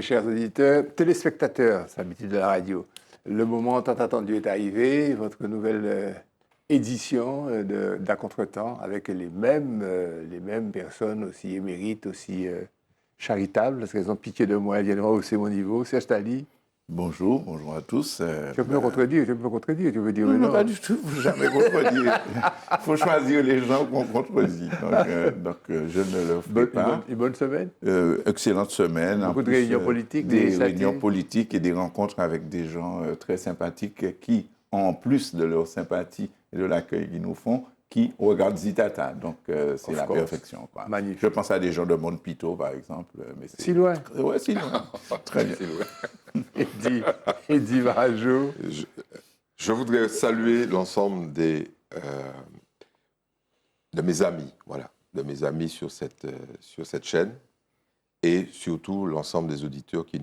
chers auditeurs, téléspectateurs, c'est l'habitude de la radio. Le moment tant attendu est arrivé, votre nouvelle édition d'À Contretemps avec les mêmes personnes aussi émérites, aussi charitables, parce qu'elles ont pitié de moi, elles viennent hausser mon niveau. Serge Tali. Bonjour à tous. Tu peux me contredire, tu veux dire non, pas du tout, il ne faut jamais contredire. Il faut choisir les gens qu'on contredit. Donc, je ne le fais pas. Une bonne semaine. Excellente semaine. Beaucoup de réunions politiques. Des réunions politiques et des rencontres avec des gens très sympathiques qui, en plus de leur sympathie et de l'accueil qu'ils nous font, qui regardent Zitata. Donc, c'est la perfection. Quoi. Magnifique. Je pense à des gens de Montpito, par exemple. Mais si loin. Oui, si loin. Très bien. Eddy Barajo. Je voudrais saluer l'ensemble de mes amis, voilà, de mes amis sur cette chaîne, et surtout l'ensemble des auditeurs qui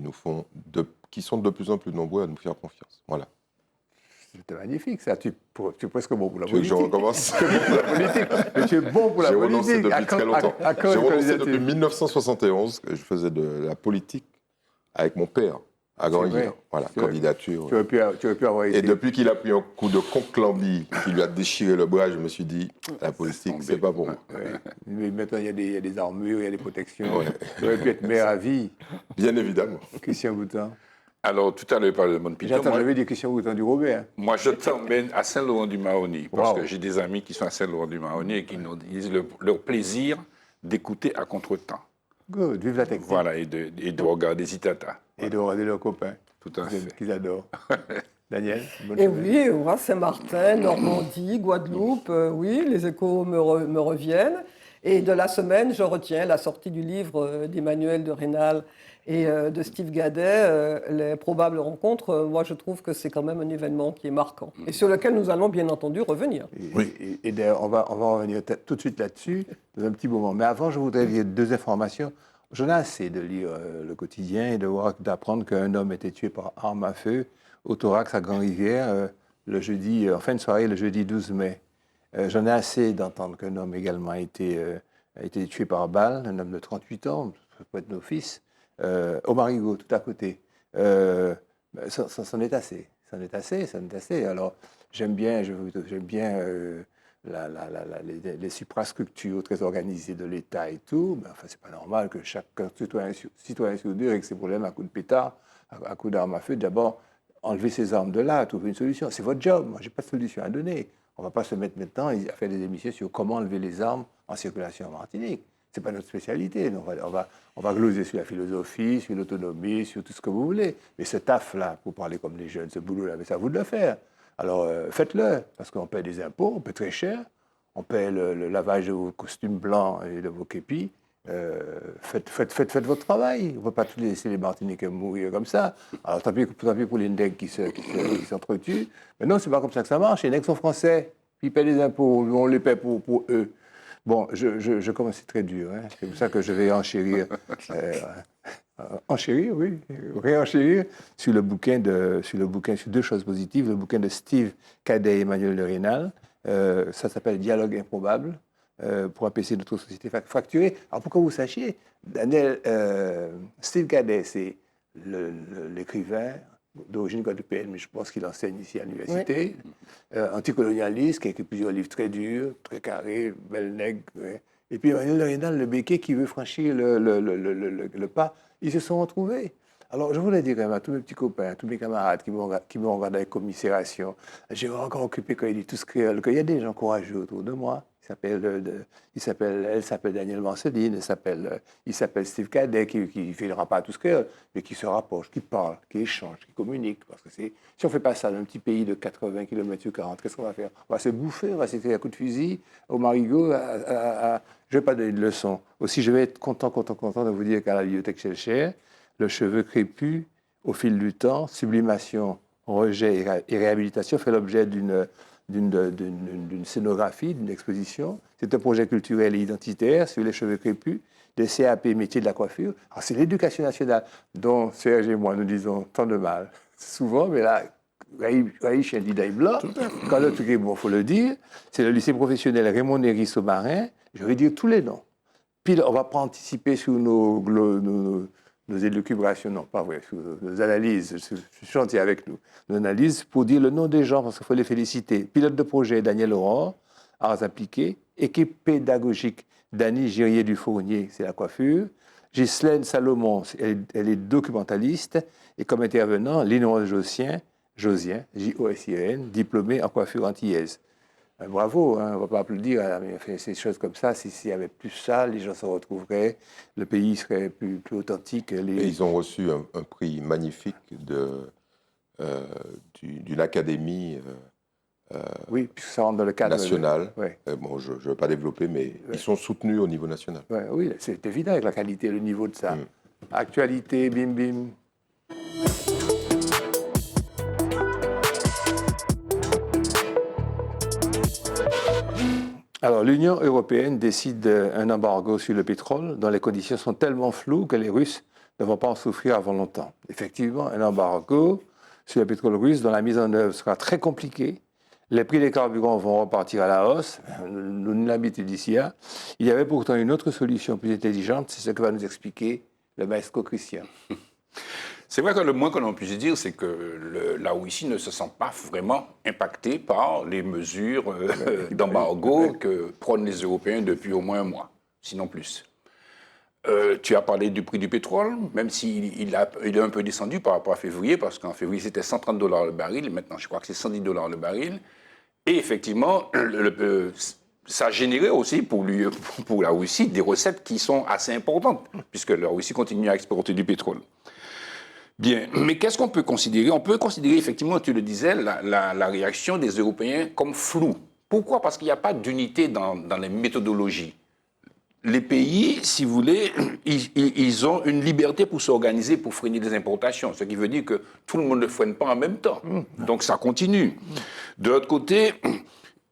sont de plus en plus nombreux à nous faire confiance. Voilà. C'était magnifique, ça. Tu es presque bon pour la politique. Tu veux que je recommence? Tu es bon pour la politique. Mais tu es bon pour la politique. J'ai renoncé depuis très longtemps. J'ai renoncé depuis 1971, que je faisais de la politique avec mon père. À Grand-Guillaume, voilà, candidature. Tu aurais pu avoir été. Et depuis qu'il a pris un coup de conclambie qui lui a déchiré le bras, je me suis dit, la politique, c'est pas pour moi. Ouais. Mais maintenant, il y a des armures, il y a des protections. Ouais. Tu aurais pu être maire à vie. Bien évidemment. Christian Boutin. Alors, tout à l'heure, il parlait de Montpito. J'avais dit Christian Boutin du Robert. Moi, je t'emmène à Saint-Laurent-du-Mahonny, parce que j'ai des amis qui sont à Saint-Laurent-du-Mahonny et qui nous disent leur plaisir d'écouter à contre-temps. Good, vive la technique. Voilà, et de regarder Zitata. Et de regarder leurs copains. Tout à fait. Qu'ils adorent. Daniel, bonne Et semaine. oui, moi, Saint-Martin, Normandie, Guadeloupe, oui, les échos me reviennent. Et de la semaine, je retiens la sortie du livre d'Emmanuel de Rênal et de Steve Gadet, Les probables rencontres. Moi, je trouve que c'est quand même un événement qui est marquant et sur lequel nous allons bien entendu revenir. Et d'ailleurs, on va revenir tout de suite là-dessus dans un petit moment. Mais avant, je voudrais lire deux informations. J'en ai assez de lire le quotidien et d'apprendre qu'un homme était tué par arme à feu au thorax à Grand-Rivière le jeudi, en fin de soirée, le jeudi 12 mai. J'en ai assez d'entendre qu'un homme également a été tué par balle, un homme de 38 ans, ça peut être nos fils, au Marigot, tout à côté. C'en est assez. Alors, j'aime bien les suprastructures très organisées de l'État et tout. Mais enfin, c'est pas normal que chaque citoyen sur deux avec ses problèmes à coup de pétard, à coup d'arme à feu, d'abord enlever ses armes de là, trouver une solution. C'est votre job. Moi, j'ai pas de solution à donner. On ne va pas se mettre maintenant à faire des émissions sur comment enlever les armes en circulation en Martinique. Ce n'est pas notre spécialité. On va gloser sur la philosophie, sur l'autonomie, sur tout ce que vous voulez. Mais ce taf-là, pour parler comme les jeunes, ce boulot-là, c'est à vous de le faire. Alors, faites-le, parce qu'on paie des impôts, on paie très cher, on paie le lavage de vos costumes blancs et de vos képis. Faites votre travail. On ne peut pas tous laisser les Martiniquais mourir comme ça. Alors, tant pis pour les nègres qui s'entretuent. Mais non, ce n'est pas comme ça que ça marche. Les nègres sont français, puis ils paient les impôts, on les paie pour eux. Bon, je commence, c'est très dur. Hein. C'est pour ça que je vais enchérir. Réenchérir sur sur deux choses positives. Le bouquin de Steve Cadet et Emmanuel de Rênal. Ça s'appelle Dialogue improbable. Pour apaiser notre société fracturée. Alors, pour que vous sachiez, Daniel, Steve Cadet, c'est l'écrivain d'origine guadeloupéenne, mais je pense qu'il enseigne ici à l'université, anticolonialiste, qui a écrit plusieurs livres très durs, très carrés, belle nègre. Ouais. Et puis Emmanuel de Rênal, le béquet qui veut franchir le pas, ils se sont retrouvés. Alors, je voulais dire quand même à tous mes petits copains, à tous mes camarades qui me regardent avec commisération, j'ai encore occupé quand il dit tous créoles, qu'il y a des gens courageux autour de moi. Elle s'appelle Daniel Marceline, il s'appelle Steve Cadet, qui ne filera pas tous créoles, mais qui se rapproche, qui parle, qui échange, qui communique. Parce que si on ne fait pas ça dans un petit pays de 80 km/40, qu'est-ce qu'on va faire? On va se bouffer, on va se tirer à coups de fusil au Marigot. Je ne vais pas donner de leçon. Aussi, je vais être content de vous dire qu'à la bibliothèque Schellcher, le cheveu crépus, au fil du temps, sublimation, rejet et réhabilitation fait l'objet d'une scénographie, d'une exposition. C'est un projet culturel et identitaire sur les cheveux crépus, des CAP métiers de la coiffure. Alors, c'est l'éducation nationale dont Serge et moi nous disons tant de mal. Souvent, mais là, Raïch dit Daïbla, quand le truc est bon, il faut le dire. C'est le lycée professionnel Raymond Néris au Marin. Je vais dire tous les noms. Puis, on ne va pas anticiper sur nos nos élucubrations, non, pas vrai, nos analyses, je suis gentil avec nous, nos analyses pour dire le nom des gens, parce qu'il faut les féliciter. Pilote de projet, Daniel Laurent, arts appliqués. Équipe pédagogique, Dany Girier-Dufournier, c'est la coiffure. Ghislaine Salomon, elle est documentaliste. Et comme intervenant, Lynn Josien, Josien, diplômé en coiffure antillaise. Bravo, hein, on ne va pas applaudir, mais enfin, ces choses comme ça, s'il y avait plus ça, les gens se retrouveraient, le pays serait plus authentique. Et ils ont reçu un prix magnifique d'une académie oui, puisque ça rentre dans le cadre nationale. Ouais. Bon, je ne veux pas développer, mais ils sont soutenus au niveau national. Ouais, oui, c'est évident avec la qualité et le niveau de ça. Actualité, bim bim. Alors, l'Union européenne décide un embargo sur le pétrole dont les conditions sont tellement floues que les Russes ne vont pas en souffrir avant longtemps. Effectivement, un embargo sur le pétrole russe dont la mise en œuvre sera très compliquée. Les prix des carburants vont repartir à la hausse. Nous avons l'habitude ici. Il y avait pourtant une autre solution plus intelligente, c'est ce que va nous expliquer le maestro Christian. C'est vrai que le moins que l'on puisse dire, c'est que la Russie ne se sent pas vraiment impactée par les mesures d'embargo que prônent les Européens depuis au moins un mois, sinon plus. Tu as parlé du prix du pétrole, même s'il est un peu descendu par rapport à février, parce qu'en février c'était $130 le baril, maintenant je crois que c'est $110 le baril. Et effectivement, ça a généré aussi pour la Russie des recettes qui sont assez importantes, puisque la Russie continue à exporter du pétrole. Bien, mais qu'est-ce qu'on peut considérer? On peut considérer effectivement, tu le disais, la réaction des Européens comme floue. Pourquoi? Parce qu'il n'y a pas d'unité dans les méthodologies. Les pays, si vous voulez, ils ont une liberté pour s'organiser, pour freiner les importations, ce qui veut dire que tout le monde ne freine pas en même temps. Donc ça continue. De l'autre côté,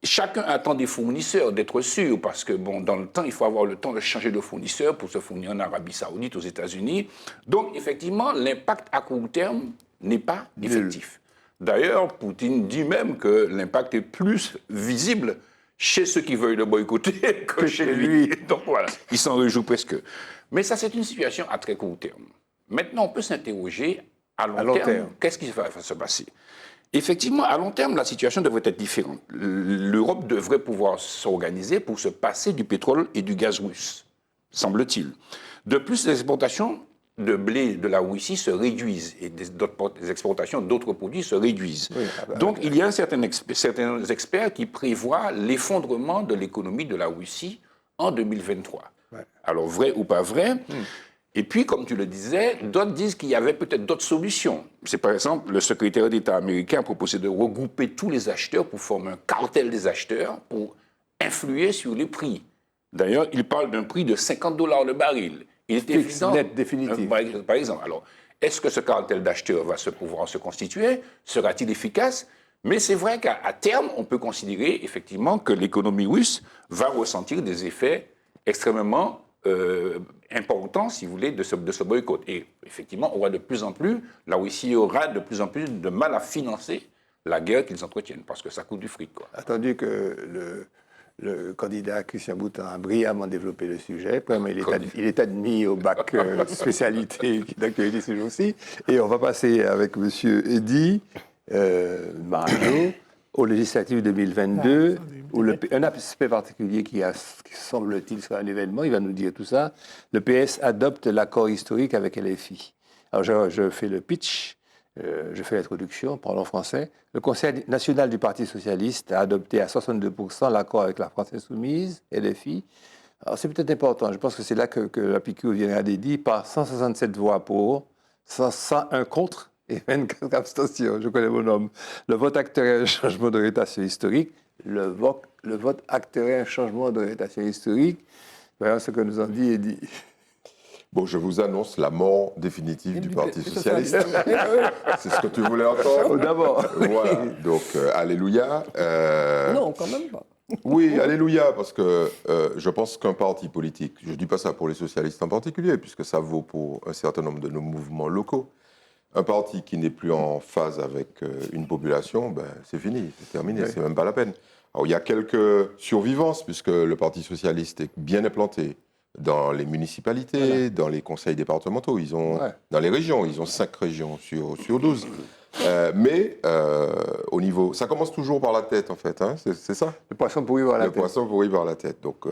chacun attend des fournisseurs, d'être sûr, parce que bon, dans le temps, il faut avoir le temps de changer de fournisseur pour se fournir en Arabie Saoudite, aux États-Unis. Donc, effectivement, l'impact à court terme n'est pas effectif. D'ailleurs, Poutine dit même que l'impact est plus visible chez ceux qui veulent le boycotter que chez lui. Donc voilà, il s'en réjouit presque. Mais ça, c'est une situation à très court terme. Maintenant, on peut s'interroger à long terme. Qu'est-ce qui va se passer? Effectivement, à long terme, la situation devrait être différente. L'Europe devrait pouvoir s'organiser pour se passer du pétrole et du gaz russe, semble-t-il. De plus, les exportations de blé de la Russie se réduisent et des exportations d'autres produits se réduisent. Oui, donc, il y a certains experts qui prévoient l'effondrement de l'économie de la Russie en 2023. Ouais. Alors, vrai ou pas vrai Et puis, comme tu le disais, d'autres disent qu'il y avait peut-être d'autres solutions. C'est par exemple, le secrétaire d'État américain a proposé de regrouper tous les acheteurs pour former un cartel des acheteurs pour influer sur les prix. D'ailleurs, il parle d'un prix de $50 le baril. Il est évident, net, définitif. Par exemple, alors, est-ce que ce cartel d'acheteurs va pouvoir se constituer? Sera-t-il efficace? Mais c'est vrai qu'à terme, on peut considérer effectivement que l'économie russe va ressentir des effets extrêmement important, si vous voulez, de ce boycott. Et effectivement, on voit de plus en plus, la Russie aura de plus en plus de mal à financer la guerre qu'ils entretiennent, parce que ça coûte du fric, quoi. Attendu que le candidat Christian Boutin a brillamment développé le sujet. Premièrement, il est admis au bac spécialité d'actualité ce jour-ci. Et on va passer avec M. Eddy Mario aux législatives 2022, où un aspect particulier qui semble-t-il sera un événement, il va nous dire tout ça. Le PS adopte l'accord historique avec LFI. Alors je fais le pitch, je fais l'introduction, parlons français. Le Conseil national du Parti socialiste a adopté à 62% l'accord avec la France insoumise, LFI. Alors c'est peut-être important, je pense que c'est là que la piqûre viendra d'Eddy, par 167 voix pour, 101 contre, et 24 abstentions, je connais mon homme. Le vote acterait un changement d'orientation historique. Le vote acterait un changement d'orientation historique. Voyons ce que nous en dit Eddy. Bon, je vous annonce la mort définitive du Parti socialiste. C'est ce que tu voulais entendre? D'abord. Voilà, donc alléluia. Non, quand même pas. Oui, alléluia, parce que je pense qu'un parti politique, je ne dis pas ça pour les socialistes en particulier, puisque ça vaut pour un certain nombre de nos mouvements locaux, un parti qui n'est plus en phase avec une population, ben, c'est fini, c'est terminé, oui. C'est même pas la peine. Alors, il y a quelques survivances, puisque le Parti socialiste est bien implanté dans les municipalités, dans les conseils départementaux. Ils ont, dans les régions, ils ont 5 régions sur 12. Mais au niveau... Ça commence toujours par la tête, en fait. Hein, c'est ça? Le poisson pourri par la tête. Le poisson pourri par la tête. Donc,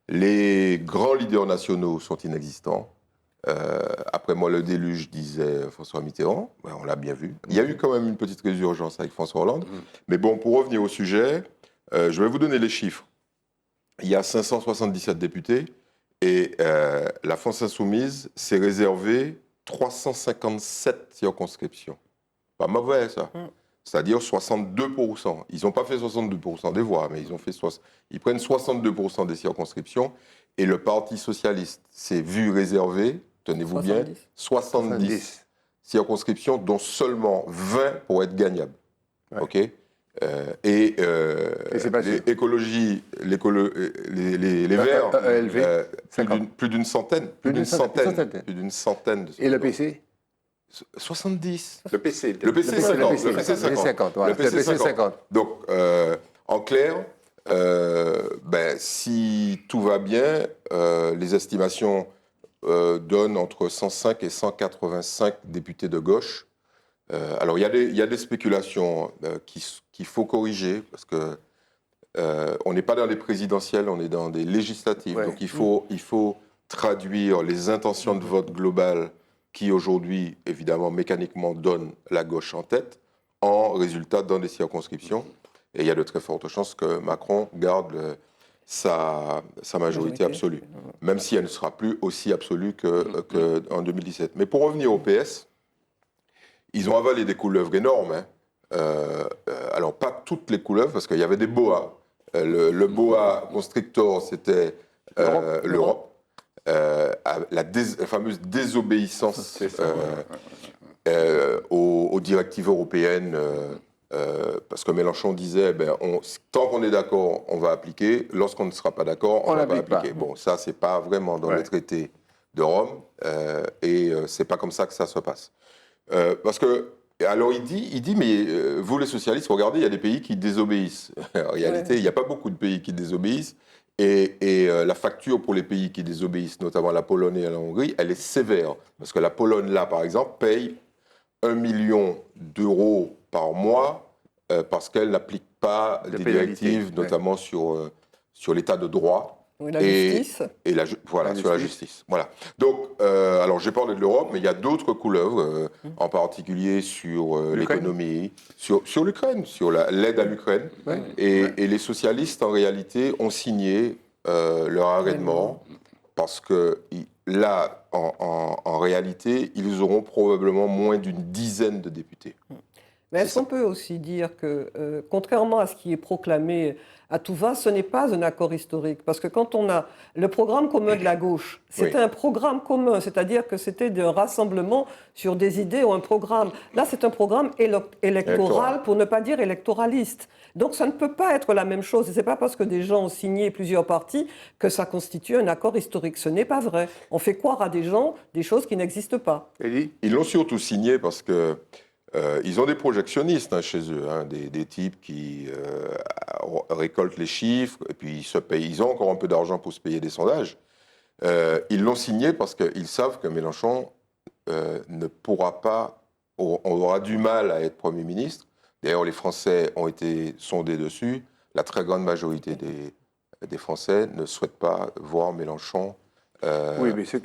les grands leaders nationaux sont inexistants. Après moi, le déluge, disait François Mitterrand. Ouais, on l'a bien vu. Il y a eu quand même une petite résurgence avec François Hollande. Mais bon, pour revenir au sujet, je vais vous donner les chiffres. Il y a 577 députés et la France Insoumise s'est réservé 357 circonscriptions. Pas mauvais, ça. C'est-à-dire 62%. Ils n'ont pas fait 62% des voix, mais ils prennent 62% des circonscriptions. Et le Parti socialiste s'est vu réserver, tenez-vous bien, 70 circonscriptions, dont seulement 20 pour être gagnables. Ouais. OK et l'écologie, les Verts, plus d'une centaine. Plus d'une centaine. Et le PC 70. Le PC 50. Le PC 50. Donc, en clair, si tout va bien, les estimations donnent entre 105 et 185 députés de gauche. Alors, il y a des spéculations qu'il faut corriger, parce que on n'est pas dans les présidentielles, on est dans des législatives. Ouais. Donc, il faut traduire les intentions de vote globales qui, aujourd'hui, évidemment, mécaniquement, donnent la gauche en tête, en résultat dans des circonscriptions. Et il y a de très fortes chances que Macron garde sa majorité absolue, même si elle ne sera plus aussi absolue qu'en 2017. Mais pour revenir au PS, ils ont avalé des couleuvres énormes. Hein. Alors, pas toutes les couleuvres, parce qu'il y avait des boas. Le boa constrictor, c'était l'Europe. La fameuse désobéissance aux directives européennes, parce que Mélenchon disait, tant qu'on est d'accord, on va appliquer. Lorsqu'on ne sera pas d'accord, on ne va pas appliquer. Bon, ça, c'est pas vraiment dans le traité de Rome, et c'est pas comme ça que ça se passe. Parce que, alors il dit, mais vous les socialistes, regardez, il y a des pays qui désobéissent. En réalité, il n'y a pas beaucoup de pays qui désobéissent. Et la facture pour les pays qui désobéissent, notamment la Pologne et la Hongrie, elle est sévère. Parce que la Pologne, là, par exemple, paye 1 million d'euros par mois parce qu'elle n'applique pas des directives, notamment sur l'état de droit. Oui, la justice. Et sur la justice. Voilà. Donc, alors j'ai parlé de l'Europe, mais il y a d'autres couleuvres, en particulier sur l'économie, sur l'Ukraine, sur l'aide à l'Ukraine. Et les socialistes, en réalité, ont signé leur arrêt de mort parce que là, en réalité, ils auront probablement moins d'une dizaine de députés. Mais est-ce qu'on peut aussi dire que, contrairement à ce qui est proclamé à tout va, ce n'est pas un accord historique? Parce que quand on a le programme commun de la gauche, c'était un programme commun, c'est-à-dire que c'était un rassemblement sur des idées ou un programme. Là, c'est un programme électoral, pour ne pas dire électoraliste. Donc, ça ne peut pas être la même chose. Et ce n'est pas parce que des gens ont signé plusieurs partis que ça constitue un accord historique. Ce n'est pas vrai. On fait croire à des gens des choses qui n'existent pas. Ils l'ont surtout signé parce que ils ont des projectionnistes chez eux, des types qui récoltent les chiffres et puis ils se payent. Ils ont encore un peu d'argent pour se payer des sondages. Ils l'ont signé parce qu'ils savent que Mélenchon ne pourra pas, on aura du mal à être Premier ministre. D'ailleurs, les Français ont été sondés dessus. La très grande majorité des Français ne souhaitent pas voir Mélenchon Premier ministre.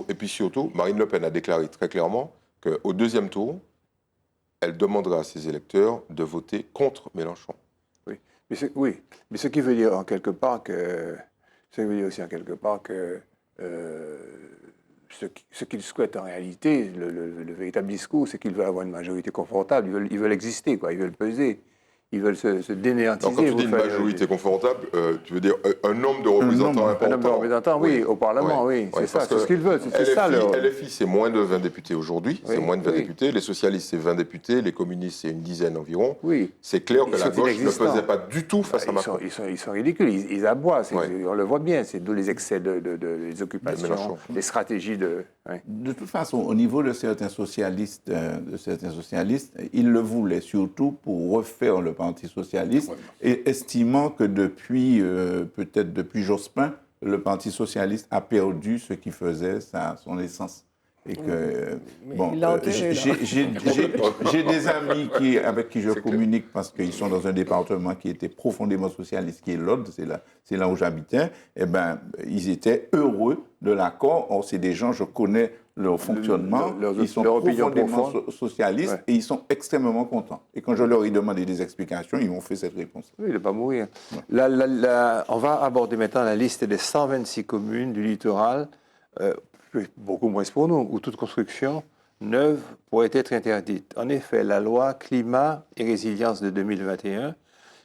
Et puis surtout, Marine Le Pen a déclaré très clairement qu'au deuxième tour, elle demandera à ses électeurs de voter contre Mélenchon. Mais ce qui veut dire en quelque part que ce qu'ils souhaitent en réalité, le véritable discours, c'est qu'ils veulent avoir une majorité confortable, ils veulent exister, ils veulent peser. Ils veulent se dénéantiser. Donc, quand tu dis une majorité confortable, tu veux dire un nombre de représentants important. Un nombre de représentants, oui, au Parlement, oui. C'est ça, c'est ce qu'ils veulent. LFI, c'est moins de 20 députés aujourd'hui. C'est moins de 20 députés. Les socialistes, c'est 20 députés. Les communistes, c'est une dizaine environ. Oui. C'est clair que la gauche ne faisait pas du tout face à Macron. Ils sont ridicules. Ils aboient. On le voit bien. C'est d'où les excès des occupations, des stratégies de... De toute façon, au niveau de certains socialistes, ils le voulaient surtout pour refaire le Parti socialiste, et estimant que peut-être depuis Jospin, le Parti socialiste a perdu ce qui faisait son essence. Et que, bon, il l'a enterré, j'ai des amis avec qui je communique parce qu'ils sont dans un département qui était profondément socialiste, qui est l'Aude, c'est là où j'habitais. Eh ben, ils étaient heureux de l'accord. Or, c'est des gens, je connais leur fonctionnement, ils sont profondément socialistes et ils sont extrêmement contents. Et quand je leur ai demandé des explications, ils m'ont fait cette réponse. Oui, il ne va pas mourir. Ouais. On va aborder maintenant la liste des 126 communes du littoral, beaucoup moins pour nous, où toute construction neuve pourrait être interdite. En effet, la loi Climat et Résilience de 2021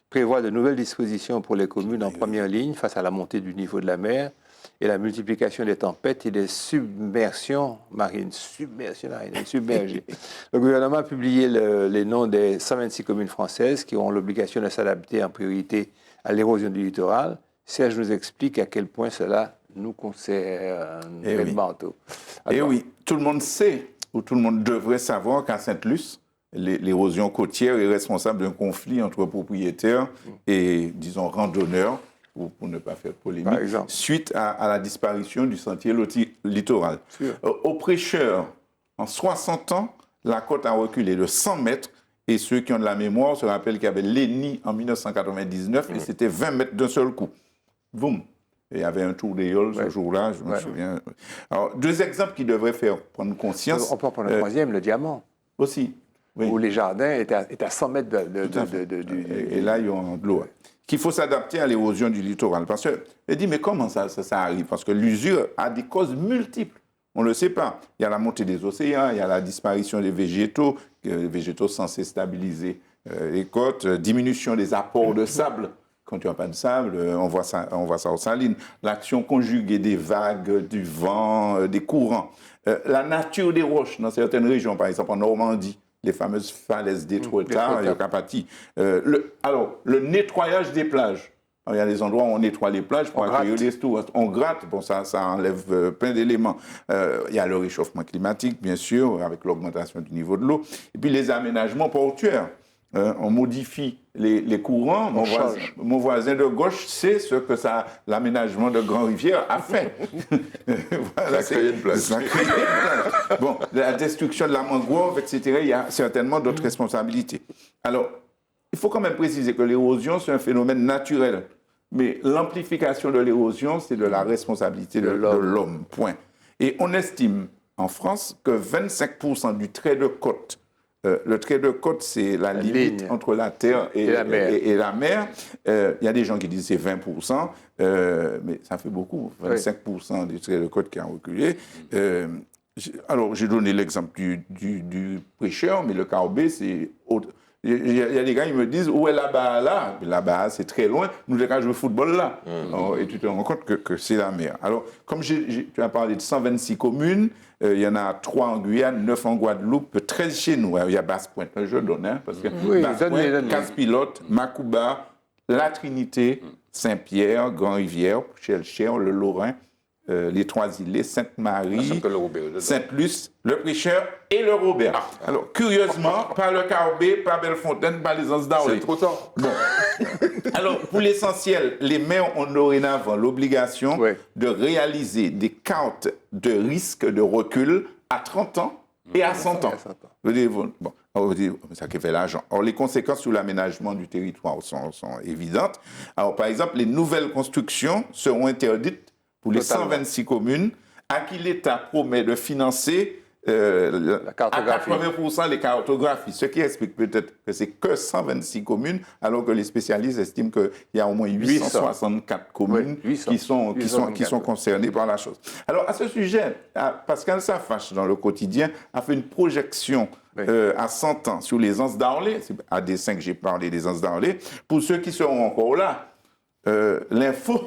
prévoit de nouvelles dispositions pour les communes en première ligne face à la montée du niveau de la mer et la multiplication des tempêtes et des submersions marines. Submergées. Le gouvernement a publié les noms des 126 communes françaises qui auront l'obligation de s'adapter en priorité à l'érosion du littoral. Serge nous explique à quel point cela nous concerne. Et oui, tout le monde sait, ou tout le monde devrait savoir qu'à Sainte-Luce, l'érosion côtière est responsable d'un conflit entre propriétaires et, disons, randonneurs, pour ne pas faire polémique, suite à la disparition du sentier littoral. Aux prêcheurs, en 60 ans, la côte a reculé de 100 mètres et ceux qui ont de la mémoire se rappellent qu'il y avait l'ENI en 1999 et c'était 20 mètres d'un seul coup. Boum! Il y avait un tour d'éole ce jour-là, je me souviens. Alors, deux exemples qui devraient faire prendre conscience. On peut en prendre un troisième, le Diamant. Aussi. Oui. Où les jardins étaient à 100 mètres du... Et là, ils ont de l'eau. Qu'il faut s'adapter à l'érosion du littoral. Parce que, dit, mais comment ça arrive? Parce que l'usure a des causes multiples. On ne le sait pas. Il y a la montée des océans, il y a la disparition des végétaux censés stabiliser les côtes, diminution des apports de sable. Quand tu n'as pas de sable, on voit ça aux salines. L'action conjuguée des vagues, du vent, des courants. La nature des roches dans certaines régions, par exemple en Normandie, les fameuses falaises d'Étretat et au Capati. Le nettoyage des plages. Alors, il y a des endroits où on nettoie les plages pour accueillir les touristes. On gratte, bon, ça enlève plein d'éléments. Il y a le réchauffement climatique, bien sûr, avec l'augmentation du niveau de l'eau. Et puis les aménagements portuaires. On modifie les courants. Mon voisin de gauche sait ce que l'aménagement de Grand-Rivière a fait. Voilà, ça crée une plage. Bon, la destruction de la mangrove, etc., il y a certainement d'autres responsabilités. Alors, il faut quand même préciser que l'érosion, c'est un phénomène naturel. Mais l'amplification de l'érosion, c'est de la responsabilité de l'homme. Point. Et on estime en France que 25% du trait de côte, le trait de côte, c'est la limite entre la terre et la mer. Il y a des gens qui disent que c'est 20%, mais ça fait beaucoup, 25% du trait de côte qui a reculé. Alors, j'ai donné l'exemple du prêcheur, mais le Carbet, c'est autre. Il y a des gars qui me disent, où est là-bas là? Là-bas, c'est très loin. Nous, les gars, jouent au football là. Et tu te rends compte que c'est la mer. Alors, comme tu as parlé de 126 communes, il y en a 3 en Guyane, 9 en Guadeloupe, 13 chez nous. Il y a Basse-Pointe, je donne, parce que Basse-Pointe, Casse-Pilote, Macouba, La Trinité, Saint-Pierre, Grand-Rivière, Chelcher, le Lorrain, les Trois-Îlets, Sainte-Marie, Sainte-Luce, le Prêcheur et le Robert. Alors, curieusement, pas le Carbet, pas Bellefontaine, pas les Anse-d'Arlé. C'est trop tard. Bon. Alors, pour l'essentiel, les maires ont dorénavant l'obligation de réaliser des cartes de risque de recul à 30 ans et à 100 ans. Vous dites, bon, vous dites, ça qui fait l'argent. Or, les conséquences sur l'aménagement du territoire sont évidentes. Alors, par exemple, les nouvelles constructions seront interdites pour les 126 communes à qui l'État promet de financer à 80% les cartographies. Ce qui explique peut-être que c'est que 126 communes, alors que les spécialistes estiment qu'il y a au moins 864 communes qui sont concernées par la chose. Alors, à ce sujet, Pascal Safache, dans le quotidien, a fait une projection à 100 ans sur les Anses d'Arlé. C'est à dessein que j'ai parlé des Anses d'Arlé. Pour ceux qui seront encore là, l'info,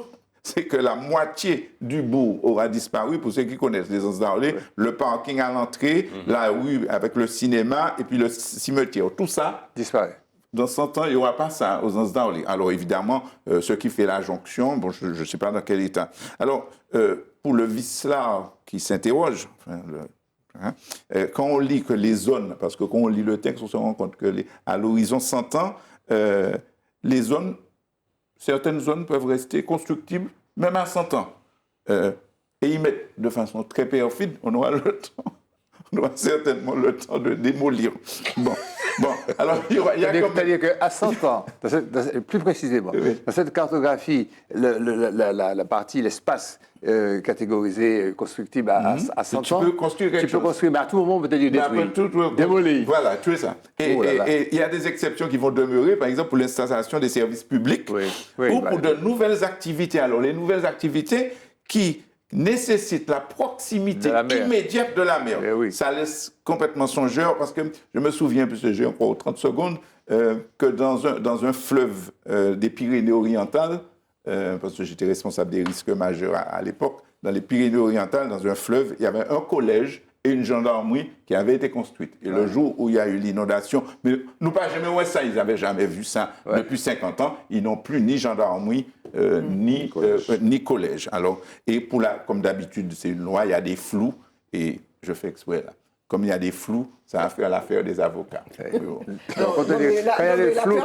c'est que la moitié du bourg aura disparu. Pour ceux qui connaissent les Anses d'Arlé, le parking à l'entrée, la rue avec le cinéma et puis le cimetière. Tout ça disparaît. Dans 100 ans, il n'y aura pas ça aux Anses d'Arlé. Alors évidemment, ce qui fait la jonction, bon, je ne sais pas dans quel état. Alors, pour le vicelard qui s'interroge, quand on lit que les zones, parce que quand on lit le texte, on se rend compte qu'à l'horizon 100 ans, les zones... Certaines zones peuvent rester constructibles même à 100 ans, et y mettre de façon très perfide, on aura le temps. On aura certainement le temps de démolir. Bon, alors il y a C'est-à-dire qu'à 100 ans, plus précisément, dans cette cartographie, la partie, l'espace catégorisé, constructible à 100 ans, tu peux construire quelque chose. Mais à tout moment, on peut te dire détruire, démolir. Voilà, tout ça. Et il y a des exceptions qui vont demeurer, par exemple pour l'installation des services publics ou pour de nouvelles activités. Alors, les nouvelles activités qui nécessite la proximité immédiate de la mer. Ça laisse complètement songeur parce que je me souviens, puisque j'ai encore 30 secondes, que dans un fleuve des Pyrénées-Orientales, parce que j'étais responsable des risques majeurs à l'époque, dans les Pyrénées-Orientales, dans un fleuve, il y avait un collège et une gendarmerie qui avaient été construites. Et le jour où il y a eu l'inondation, mais nous pas jamais vu ça, ils n'avaient jamais vu ça depuis 50 ans, ils n'ont plus ni gendarmerie, ni collège. Alors, et comme d'habitude, c'est une loi, il y a des flous, et je fais exprès là. Comme il y a des flous, ça va faire l'affaire des avocats. Quand il y a des flous,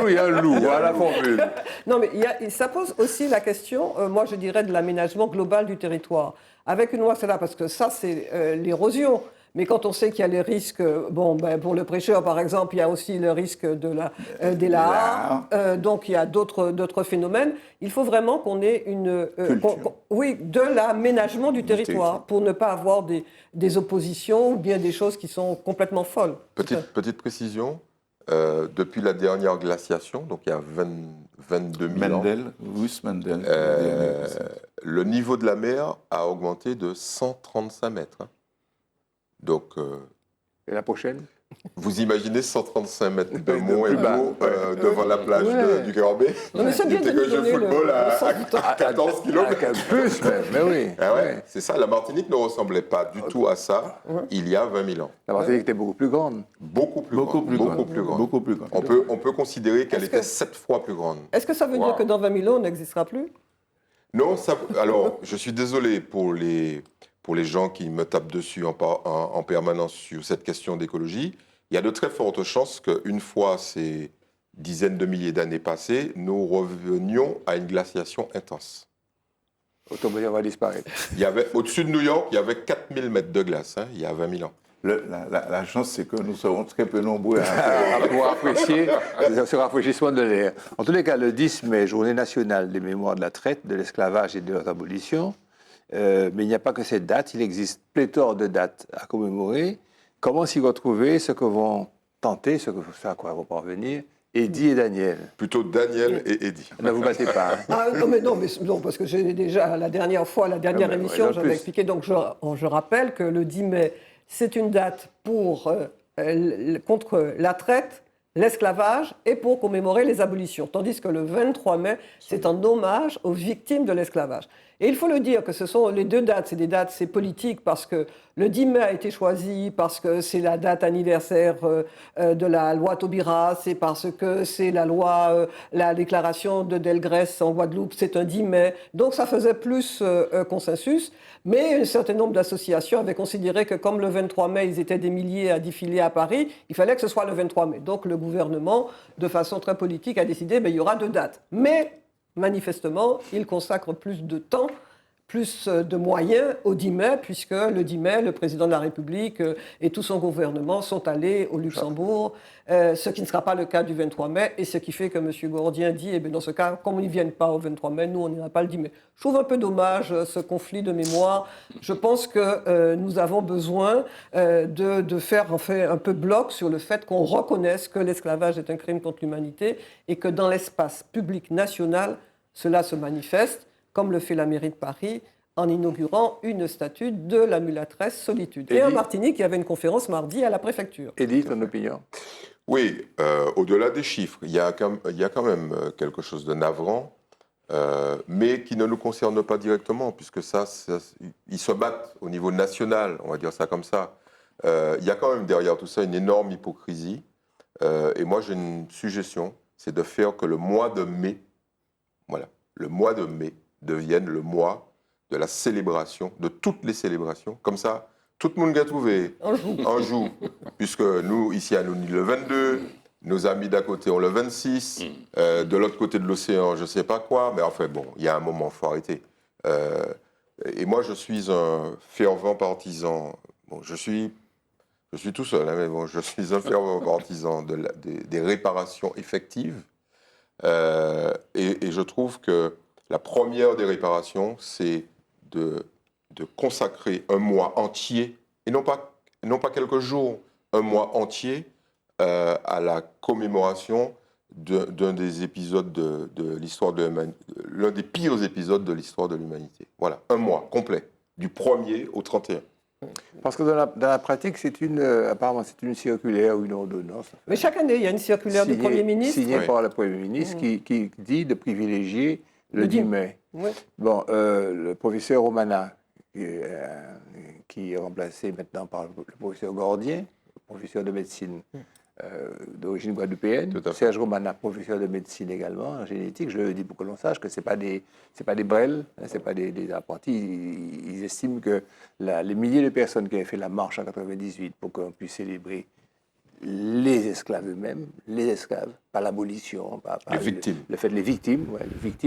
il y a un loup. Voilà la formule. Non, mais ça pose aussi la question, moi je dirais, de l'aménagement global du territoire. Avec une loi, c'est là, parce que ça, c'est l'érosion. Mais quand on sait qu'il y a les risques, pour le prêcheur, par exemple, il y a aussi le risque des lahares, donc il y a d'autres phénomènes. Il faut vraiment qu'on ait de l'aménagement du territoire pour ne pas avoir des oppositions ou bien des choses qui sont complètement folles. Petite précision, depuis la dernière glaciation, donc il y a 22 000 ans, Mendel. le niveau de la mer a augmenté de 135 mètres. Donc, et la prochaine? Vous imaginez 135 mètres de mont et d'eau devant la plage du Cœur-Bay? C'est bien de jeu football à 14 km. Plus même, mais oui. C'est ça, la Martinique ne ressemblait pas du tout à ça il y a 20 000 ans. La Martinique était beaucoup plus grande. Beaucoup plus grande. On peut considérer qu'elle était 7 fois plus grande. Est-ce que ça veut dire que dans 20 000 ans, on n'existera plus? Non, alors je suis désolé pour les gens qui me tapent dessus en permanence sur cette question d'écologie. Il y a de très fortes chances qu'une fois ces dizaines de milliers d'années passées, nous revenions à une glaciation intense. Automobile va disparaître. Au-dessus de New York, il y avait 4000 mètres de glace, il y a 20 000 ans. La chance, c'est que nous serons très peu nombreux à pouvoir apprécier ce rafraîchissement de l'air. En tous les cas, le 10 mai, journée nationale des mémoires de la traite, de l'esclavage et de leur abolition. Mais il n'y a pas que cette date, il existe pléthore de dates à commémorer. Comment s'y retrouver, ce que vont tenter, ce à quoi vont parvenir Eddy et Daniel. Plutôt Daniel et Eddy. Ne vous battez pas. Non, parce que j'ai déjà, la dernière émission, j'avais expliqué, donc je rappelle que le 10 mai, c'est une date contre la traite, l'esclavage et pour commémorer les abolitions. Tandis que le 23 mai, c'est un hommage aux victimes de l'esclavage. Et il faut le dire que ce sont les deux dates, c'est politique parce que le 10 mai a été choisi parce que c'est la date anniversaire de la loi Taubira, c'est parce que c'est la loi, la déclaration de Delgrès en Guadeloupe, c'est un 10 mai. Donc ça faisait plus consensus, mais un certain nombre d'associations avaient considéré que comme le 23 mai, ils étaient des milliers à défiler à Paris, il fallait que ce soit le 23 mai. Donc le gouvernement, de façon très politique, a décidé qu'il y aura deux dates. Mais manifestement, il consacre plus de temps, plus de moyens au 10 mai, puisque le 10 mai, le président de la République et tout son gouvernement sont allés au Luxembourg, ce qui ne sera pas le cas du 23 mai, et ce qui fait que M. Gordien dit, dans ce cas, comme ils ne viennent pas au 23 mai, nous, on n'ira pas le 10 mai. Je trouve un peu dommage ce conflit de mémoire. Je pense que nous avons besoin de faire un peu bloc sur le fait qu'on reconnaisse que l'esclavage est un crime contre l'humanité et que dans l'espace public national, cela se manifeste, comme le fait la mairie de Paris, en inaugurant une statue de la mulâtresse Solitude. Et en Martinique, il y avait une conférence mardi à la préfecture. Eddy, ton opinion? Oui, au-delà des chiffres, il y a quand même quelque chose de navrant, mais qui ne nous concerne pas directement, puisque ils se battent au niveau national, on va dire ça comme ça. Il y a quand même derrière tout ça une énorme hypocrisie. Et moi, j'ai une suggestion, c'est de faire que le mois de mai, devienne le mois de la célébration, de toutes les célébrations. Comme ça, tout le monde va trouver un jour. Puisque nous, ici à Nouni, le 22, nos amis d'à côté ont le 26, de l'autre côté de l'océan, je ne sais pas quoi, mais enfin bon, il y a un moment, il faut arrêter. Et moi, je suis un fervent partisan, bon, je suis tout seul, hein, mais bon, je suis un fervent partisan des réparations effectives. Et je trouve que la première des réparations, c'est de consacrer un mois entier, et non pas quelques jours, un mois entier, à la commémoration d'un des épisodes de l'histoire de l'humanité, l'un des pires épisodes de l'histoire de l'humanité. Voilà, un mois complet, du 1er au 31. Parce que dans la pratique, apparemment, c'est une circulaire ou une ordonnance. Mais chaque année, il y a une circulaire du Premier ministre. Signée par le Premier ministre qui dit de privilégier le 10 mai. Oui. Bon, le professeur Romana, qui est remplacé maintenant par le professeur Gordien, professeur de médecine d'origine guadeloupéenne. Serge Romana, professeur de médecine également, en génétique. Je le dis pour que l'on sache que ce n'est pas des brels, hein, ce n'est pas des apprentis. Ils estiment que les milliers de personnes qui avaient fait la marche en 98 pour qu'on puisse célébrer les esclaves eux-mêmes, les esclaves, pas l'abolition, pas les victimes. Le fait de les victimes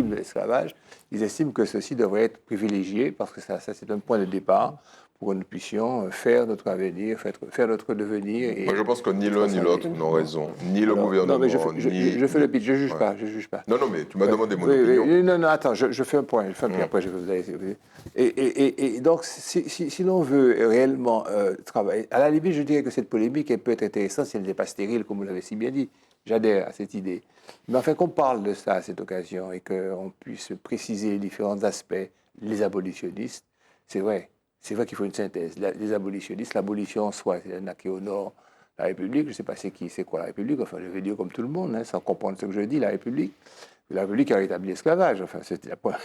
de l'esclavage, ils estiment que ceci devrait être privilégié parce que ça c'est un point de départ pour que nous puissions faire notre avenir, faire notre devenir. Et moi, je pense que ni l'un ni l'autre n'ont raison, ni le gouvernement, non, mais je fais le pitch, je ne juge pas. Non, mais tu m'as demandé mon opinion. Non, attends, je fais un point, après je vais vous aller. Et donc, si l'on veut réellement travailler, à la limite, je dirais que cette polémique, elle peut être intéressante si elle n'était pas stérile, comme vous l'avez si bien dit. J'adhère à cette idée. Mais enfin, qu'on parle de ça à cette occasion et qu'on puisse préciser les différents aspects, les abolitionnistes, c'est vrai. C'est vrai qu'il faut une synthèse. Les abolitionnistes, l'abolition en soi, c'est un qui honore la République. Je ne sais pas c'est quoi la République. Enfin, je vais dire comme tout le monde, hein, sans comprendre ce que je dis, la République a rétabli l'esclavage. Enfin, c'est la point.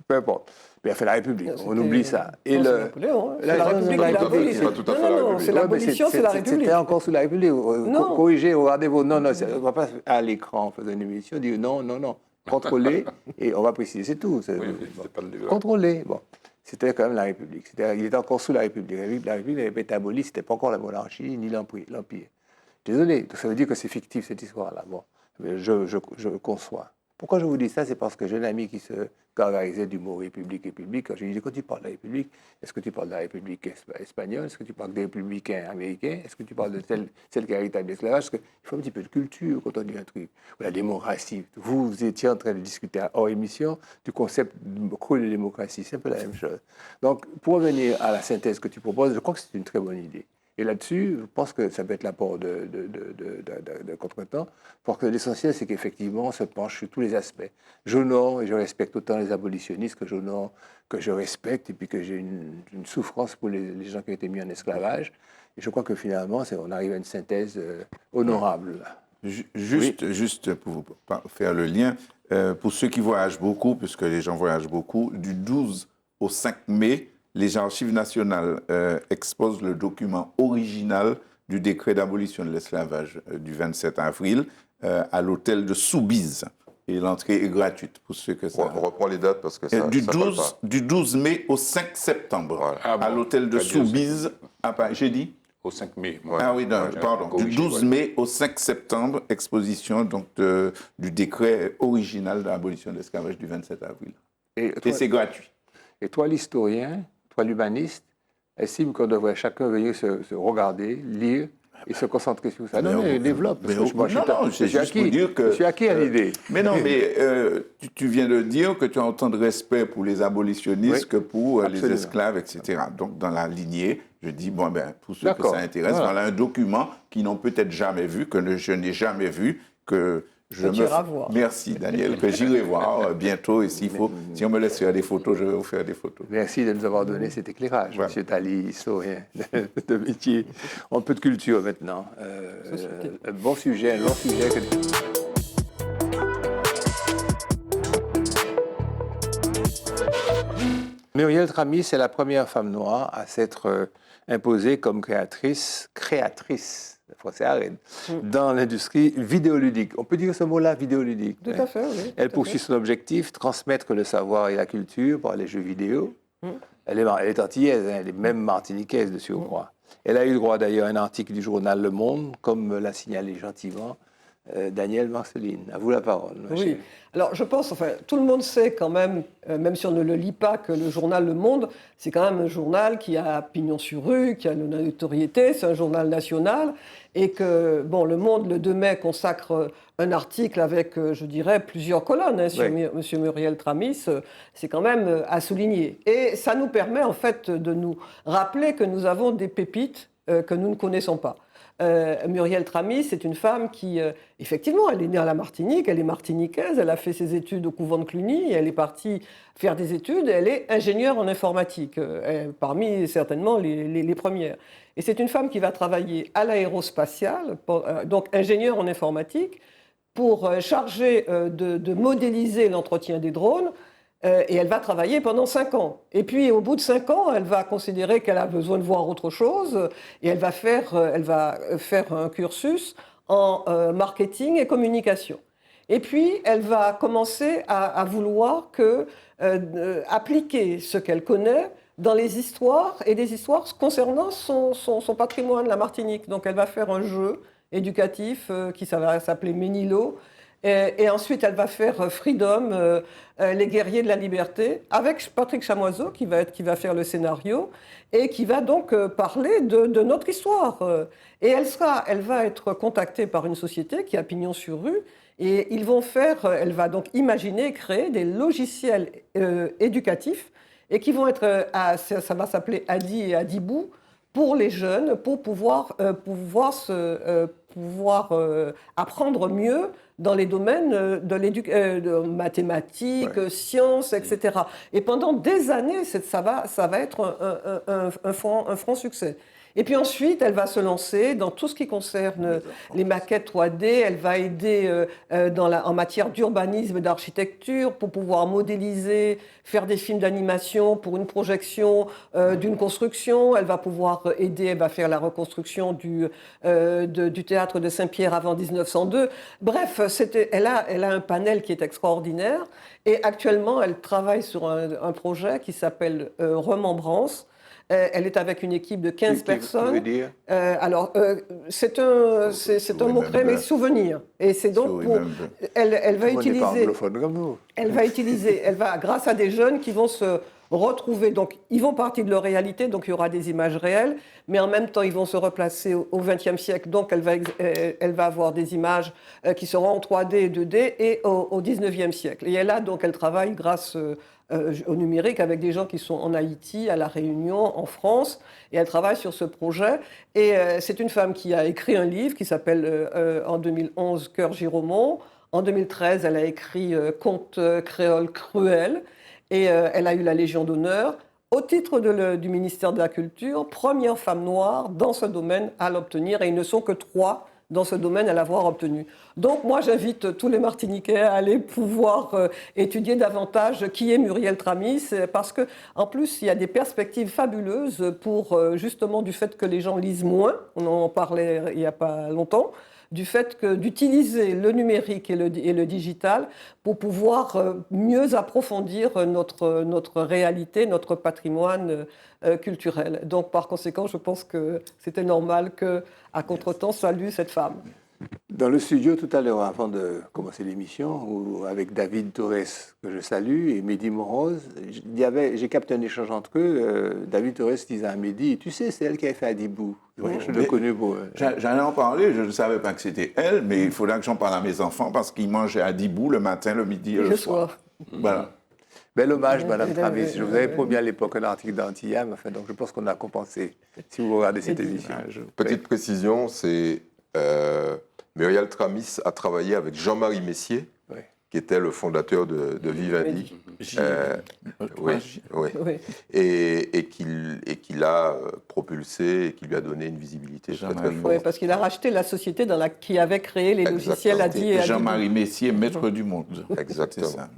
Peu importe. Mais enfin, la République, on oublie ça. Et c'est la République qui l'a abolie. C'est pas tout à fait la République. C'est l'abolition, c'est la République. C'était encore sous la République. Corrigez, regardez-vous. Non, on ne va pas à l'écran, faire une émission, dire non. Contrôler, et on va préciser, c'est tout. Contrôler. Bon. C'était quand même la République. Il était encore sous la République. La République n'avait pas été abolie, ce n'était pas encore la monarchie ni l'Empire. Désolé, ça veut dire que c'est fictif cette histoire-là. Bon, mais je conçois. Pourquoi je vous dis ça? C'est parce que j'ai un ami qui se gargarisait du mot République. Quand je lui dis, quand tu parles de la République, est-ce que tu parles de la République espagnole? Est-ce que tu parles des républicains américains? Est-ce que tu parles de celle qui a rétabli l'esclavage? Parce qu'il faut un petit peu de culture quand on dit un truc. Ou la démocratie. Vous étiez en train de discuter hors émission du concept de démocratie. C'est un peu la même chose. Donc, pour revenir à la synthèse que tu proposes, je crois que c'est une très bonne idée. Et là-dessus, je pense que ça peut être l'apport de contretemps, parce que l'essentiel, c'est qu'effectivement, on se penche sur tous les aspects. J'honore et je respecte autant les abolitionnistes que j'honore, que je respecte, et puis que j'ai une souffrance pour les gens qui ont été mis en esclavage. Et je crois que finalement, on arrive à une synthèse honorable. Juste pour faire le lien, pour ceux qui voyagent beaucoup, puisque les gens voyagent beaucoup, du 12 au 5 mai, les archives nationales exposent le document original du décret d'abolition de l'esclavage du 27 avril à l'hôtel de Soubise. Et l'entrée est gratuite pour ceux que ça... On reprend les dates parce que ça... Du 12 mai au 5 septembre, voilà. à l'hôtel de Soubise. J'ai dit au 5 mai. Ouais. Ah oui, non, pardon. Du 12 mai au 5 septembre, exposition donc, du décret original de l'abolition de l'esclavage du 27 avril. Et c'est gratuit. Et toi, l'historien, toi, l'humaniste, estime qu'on devrait chacun venir se regarder, lire et se concentrer sur ça. Non, mais développe. Je suis acquis à l'idée. Mais non, mais tu viens de dire que tu as autant de respect pour les abolitionnistes que pour les esclaves, etc. Donc, dans la lignée, je dis, pour ceux que ça intéresse, voilà un document qu'ils n'ont peut-être jamais vu, que je n'ai jamais vu, que je Merci, Daniel, que j'irai voir bientôt. Et si on me laisse faire des photos, je vais vous faire des photos. Merci de nous avoir donné cet éclairage, M. Tali, historien de métier. Un peu de culture maintenant. Un bon sujet, un long sujet. Muriel Tramis, c'est la première femme noire à s'être imposée comme créatrice, français arène, dans l'industrie vidéoludique. On peut dire ce mot-là, vidéoludique. Tout à fait, oui. Elle poursuit son objectif, transmettre le savoir et la culture par les jeux vidéo. Elle est antillaise, elle est même martiniquaise de surcroît. Elle a eu le droit d'ailleurs à un article du journal Le Monde, comme l'a signalé gentiment Daniel Marceline. À vous la parole. Oui. Alors je pense, enfin, tout le monde sait quand même, même si on ne le lit pas, que le journal Le Monde, c'est quand même un journal qui a pignon sur rue, qui a une notoriété, c'est un journal national, et que, bon, Le Monde, le 2 mai, consacre un article avec, je dirais, plusieurs colonnes sur M. Muriel Tramis, c'est quand même à souligner. Et ça nous permet, en fait, de nous rappeler que nous avons des pépites que nous ne connaissons pas. Muriel Tramis, c'est une femme qui, effectivement, elle est née à la Martinique, elle est martiniquaise, elle a fait ses études au couvent de Cluny, elle est partie faire des études, elle est ingénieure en informatique, parmi certainement les premières. Et c'est une femme qui va travailler à l'aérospatiale, donc ingénieure en informatique, pour charger de modéliser l'entretien des drones. Et elle va travailler pendant 5 ans. Et puis, au bout de 5 ans, elle va considérer qu'elle a besoin de voir autre chose et elle va faire un cursus en marketing et communication. Et puis, elle va commencer à vouloir appliquer ce qu'elle connaît dans les histoires et des histoires concernant son patrimoine, la Martinique. Donc, elle va faire un jeu éducatif qui va s'appeler Ménilo. Et ensuite, elle va faire Freedom, les guerriers de la liberté, avec Patrick Chamoiseau, qui va faire le scénario, et qui va donc parler de notre histoire. Et elle va être contactée par une société qui a pignon sur rue, et elle va donc imaginer et créer des logiciels éducatifs, et qui vont être, ça va s'appeler Adi et Adibou, pour les jeunes, pour pouvoir apprendre mieux dans les domaines de mathématiques, sciences, etc. Et pendant des années, ça va être un franc succès. Et puis ensuite, elle va se lancer dans tout ce qui concerne les maquettes 3D. Elle va aider en matière d'urbanisme et d'architecture pour pouvoir modéliser, faire des films d'animation pour une projection d'une construction. Elle va pouvoir aider, elle va faire la reconstruction du théâtre de Saint-Pierre avant 1902. Bref, elle a un panel qui est extraordinaire. Et actuellement, elle travaille sur un projet qui s'appelle Remembrance. Elle est avec une équipe de 15 personnes. C'est un mot-clé, mais souvenir. Et c'est donc pour. Elle va utiliser. Elle va, grâce à des jeunes qui vont se retrouver. Donc, ils vont partir de leur réalité, donc il y aura des images réelles, mais en même temps, ils vont se replacer au XXe siècle. Donc, elle va avoir des images qui seront en 3D et 2D et au XIXe siècle. Et elle travaille grâce au numérique avec des gens qui sont en Haïti, à La Réunion, en France, et elle travaille sur ce projet. Et c'est une femme qui a écrit un livre qui s'appelle en 2011 Cœur Giromont. En 2013, elle a écrit Contes créoles cruels et elle a eu la Légion d'honneur. Au titre du ministère de la Culture, première femme noire dans ce domaine à l'obtenir, et ils ne sont que 3 dans ce domaine à l'avoir obtenu. Donc moi, j'invite tous les Martiniquais à aller pouvoir étudier davantage qui est Muriel Tramis, parce qu'en plus, il y a des perspectives fabuleuses pour, justement, du fait que les gens lisent moins, on en parlait il n'y a pas longtemps, du fait d'utiliser le numérique et le digital pour pouvoir mieux approfondir notre réalité, notre patrimoine culturel. Donc, par conséquent, je pense que c'était normal qu'à contretemps salue cette femme. Dans le studio, tout à l'heure, avant de commencer l'émission, avec David Torres, que je salue, et Mehdi Moroz, j'ai capté un échange entre eux. David Torres disait à Mehdi, tu sais, c'est elle qui a fait Adibou. Oui, je l'ai connu pour... J'en ai en parlé, je ne savais pas que c'était elle, mais il faudra que j'en parle à mes enfants parce qu'ils mangeaient Adibou le matin, le midi et le soir. Voilà. Bel hommage, Madame Tramis. Je vous avais promis à l'époque un article d'Antillame, enfin, donc je pense qu'on a compensé, si vous regardez cette émission. Petite précision, c'est... Muriel Tramis a travaillé avec Jean-Marie Messier, qui était le fondateur de Vivendi. Oui. Et qui l'a propulsé et qui lui a donné une visibilité très forte. Oui, parce qu'il a racheté la société qui avait créé les logiciels Adi et Adibou. Jean-Marie Messier, maître du monde. Exactement. Ça.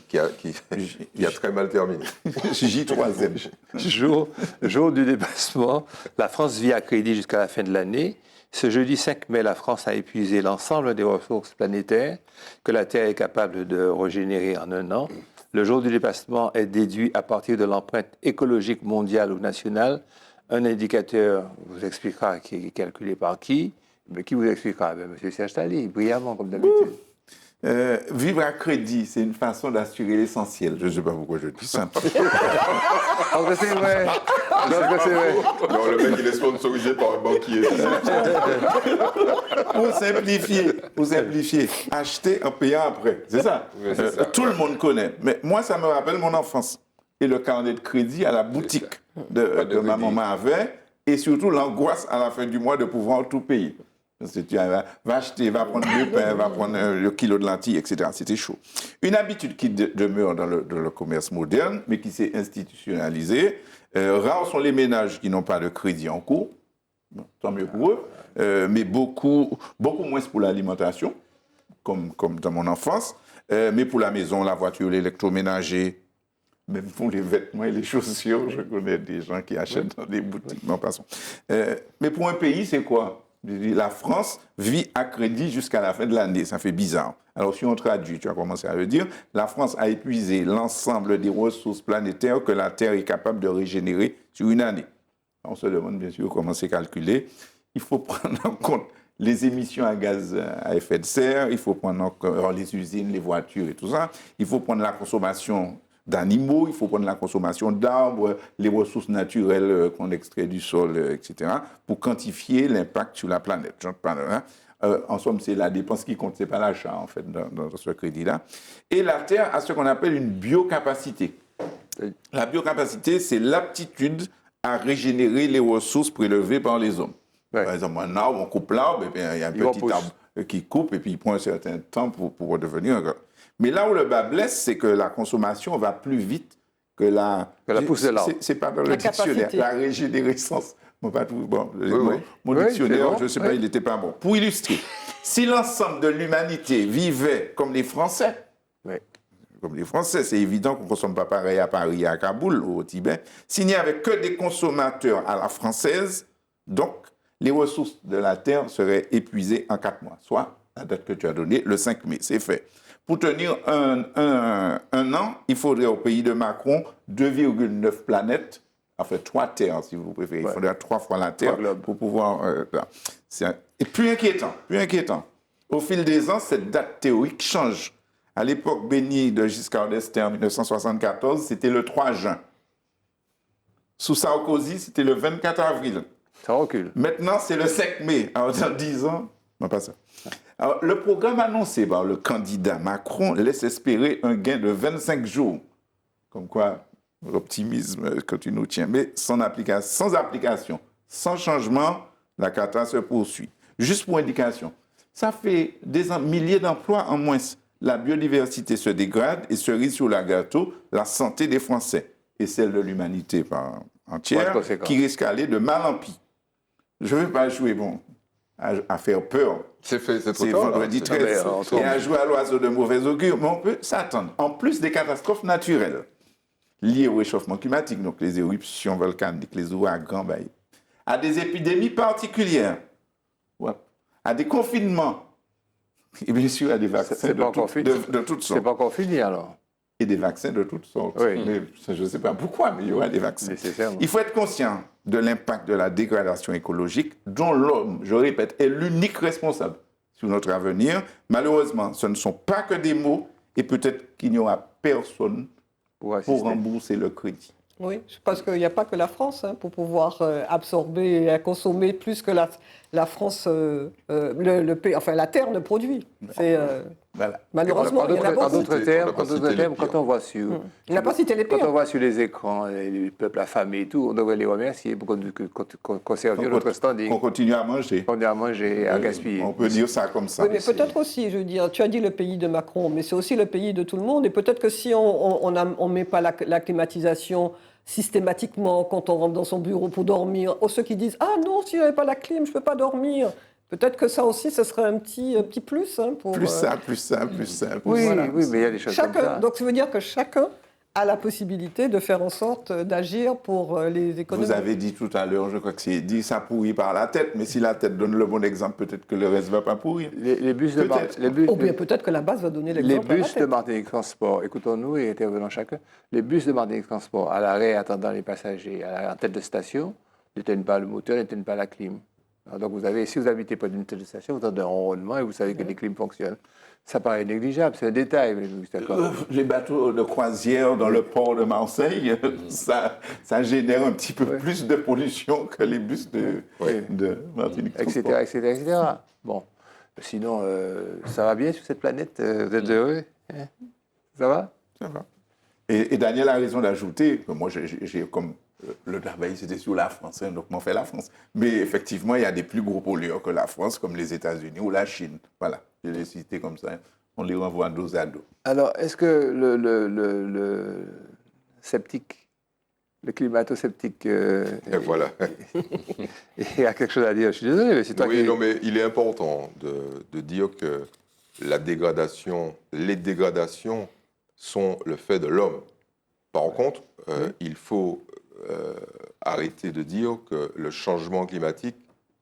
Qui a très mal terminé. J3M. Jour du dépassement, la France vit à crédit jusqu'à la fin de l'année. Ce jeudi 5 mai, la France a épuisé l'ensemble des ressources planétaires que la Terre est capable de régénérer en un an. Le jour du dépassement est déduit à partir de l'empreinte écologique mondiale ou nationale un indicateur vous expliquera qui est calculé par qui, mais qui vous expliquera? M. Serge Tali, brillamment, comme d'habitude. Vivre à crédit, c'est une façon d'assurer l'essentiel. Je ne sais pas pourquoi je dis ça. Donc c'est vrai. Donc c'est vrai. Non, le mec, il est sponsorisé par un banquier. Pour simplifier, acheter en payant après. C'est ça. Oui, c'est ça. Tout le monde connaît. Mais moi, ça me rappelle mon enfance. Et le carnet de crédit à la boutique que ma maman avait. Et surtout l'angoisse à la fin du mois de pouvoir tout payer. Parce que tu va acheter, va prendre le pain, va prendre le kilo de lentilles, etc. C'était chaud. Une habitude qui demeure dans le commerce moderne, mais qui s'est institutionnalisée. Rares sont les ménages qui n'ont pas de crédit en cours. Bon, tant mieux pour eux. Mais beaucoup moins pour l'alimentation, comme dans mon enfance. Mais pour la maison, la voiture, l'électroménager, même pour les vêtements et les chaussures, je connais des gens qui achètent dans des boutiques. Non, passons. Mais pour un pays, c'est quoi? La France vit à crédit jusqu'à la fin de l'année. Ça fait bizarre. Alors, si on traduit, tu vas commencer à le dire, la France a épuisé l'ensemble des ressources planétaires que la Terre est capable de régénérer sur une année. On se demande bien sûr comment c'est calculé. Il faut prendre en compte les émissions à gaz à effet de serre, il faut prendre en compte les usines, les voitures et tout ça. Il faut prendre la consommation d'animaux, il faut prendre la consommation d'arbres, les ressources naturelles qu'on extrait du sol, etc., pour quantifier l'impact sur la planète. En somme, c'est la dépense qui compte, ce n'est pas l'achat, en fait, dans ce crédit-là. Et la Terre a ce qu'on appelle une biocapacité. La biocapacité, c'est l'aptitude à régénérer les ressources prélevées par les hommes. Ouais. Par exemple, un arbre, on coupe l'arbre, et puis il y a un petit arbre qui coupe, et puis il prend un certain temps pour redevenir un. Mais là où le bas blesse, c'est que la consommation va plus vite que la pousse de l'arbre. C'est pas dans le dictionnaire, la régénérescence. Mon dictionnaire, je ne sais pas, il n'était pas bon. Pour illustrer, si l'ensemble de l'humanité vivait comme les Français, comme les Français, c'est évident qu'on ne consomme pas pareil à Paris, à Kaboul ou au Tibet, s'il n'y avait que des consommateurs à la française, donc les ressources de la Terre seraient épuisées en 4 mois, soit la date que tu as donnée, le 5 mai, c'est fait. Pour tenir un an, il faudrait au pays de Macron 2,9 planètes, enfin 3 terres si vous préférez. Il faudrait 3 fois la Terre pour pouvoir... Et plus inquiétant. Au fil des ans, cette date théorique change. À l'époque bénie de Giscard d'Estaing en 1974, c'était le 3 juin. Sous Sarkozy, c'était le 24 avril. Ça recule. Maintenant, c'est le 5 mai. Alors, dans 10 ans, non, pas ça. Alors, le programme annoncé par le candidat Macron laisse espérer un gain de 25 jours. Comme quoi, l'optimisme que tu nous tiens. Mais sans application, sans changement, la cata se poursuit. Juste pour indication, ça fait des milliers d'emplois en moins. La biodiversité se dégrade et cerise sur la gâteau, la santé des Français et celle de l'humanité entière, qui risque d'aller de mal en pis. Je ne veux pas jouer, à faire peur. C'est trop vendredi 13. Et à jouer à l'oiseau de mauvais augure. Mais on peut s'attendre. En plus des catastrophes naturelles liées au réchauffement climatique, donc les éruptions volcaniques, les ouragans, à des épidémies particulières, à des confinements, et bien sûr à des vaccins de toutes sortes. C'est pas encore fini alors. Et des vaccins de toutes sortes. Oui. Mais je ne sais pas pourquoi, mais il y aura des vaccins. Il faut être conscient de l'impact de la dégradation écologique dont l'homme, je répète, est l'unique responsable sur notre avenir. Malheureusement, ce ne sont pas que des mots et peut-être qu'il n'y aura personne pour rembourser le crédit. Oui, parce qu'il n'y a pas que la France pour pouvoir absorber et consommer plus que la France, la Terre ne produit. Voilà. Malheureusement, il y en a beaucoup. En d'autres termes, quand on voit sur... Il n'a pas cité les pires. Quand on voit sur les écrans les peuples affamés et tout, on devrait les remercier pour conserver notre standing. On continue à manger. On continue à manger, à gaspiller. On peut dire ça comme ça. Oui, mais peut-être aussi, je veux dire, tu as dit le pays de Macron, mais c'est aussi le pays de tout le monde. Et peut-être que si on ne met pas la climatisation systématiquement quand on rentre dans son bureau pour dormir, ou ceux qui disent « Ah non, si je n'avais pas la clim, je ne peux pas dormir ». Peut-être que ça aussi, ce serait un petit plus. Pour, plus simple. Oui, voilà. Oui, mais il y a des choses comme ça. Donc ça veut dire que chacun a la possibilité de faire en sorte d'agir pour les économies. Vous avez dit tout à l'heure, je crois que c'est dit, ça pourrit par la tête, mais si la tête donne le bon exemple, peut-être que le reste ne va pas pourrir. Les bus Ou bien peut-être que la base va donner l'exemple. Les bus de Martinique Transport, écoutons-nous et intervenons chacun, les bus de Martinique Transport, à l'arrêt attendant les passagers, en tête de station, n'éteignent pas le moteur, n'éteignent pas la clim. Alors, donc, si vous habitez près d'une telle station, vous entendez un ronronnement et vous savez que les clims fonctionnent. Ça paraît négligeable, c'est un détail. Les bateaux de croisière dans le port de Marseille, ça génère un petit peu plus de pollution que les bus de Martinique. Etc. Bon, sinon, ça va bien sur cette planète. Vous êtes heureux, hein? Ça va? Ça va. Et Daniel a raison d'ajouter que moi, j'ai comme le travail, c'était sur la France, hein, donc on fait la France. Mais effectivement, il y a des plus gros pollueurs que la France, comme les États-Unis ou la Chine. Voilà, je les cité comme ça. On les renvoie dos à dos. Alors, est-ce que le sceptique, le climato-sceptique, Voilà. il a quelque chose à dire? Je suis désolé, mais c'est toi qui... Non, mais il est important de dire que les dégradations sont le fait de l'homme. Par contre, il faut arrêter de dire que le changement climatique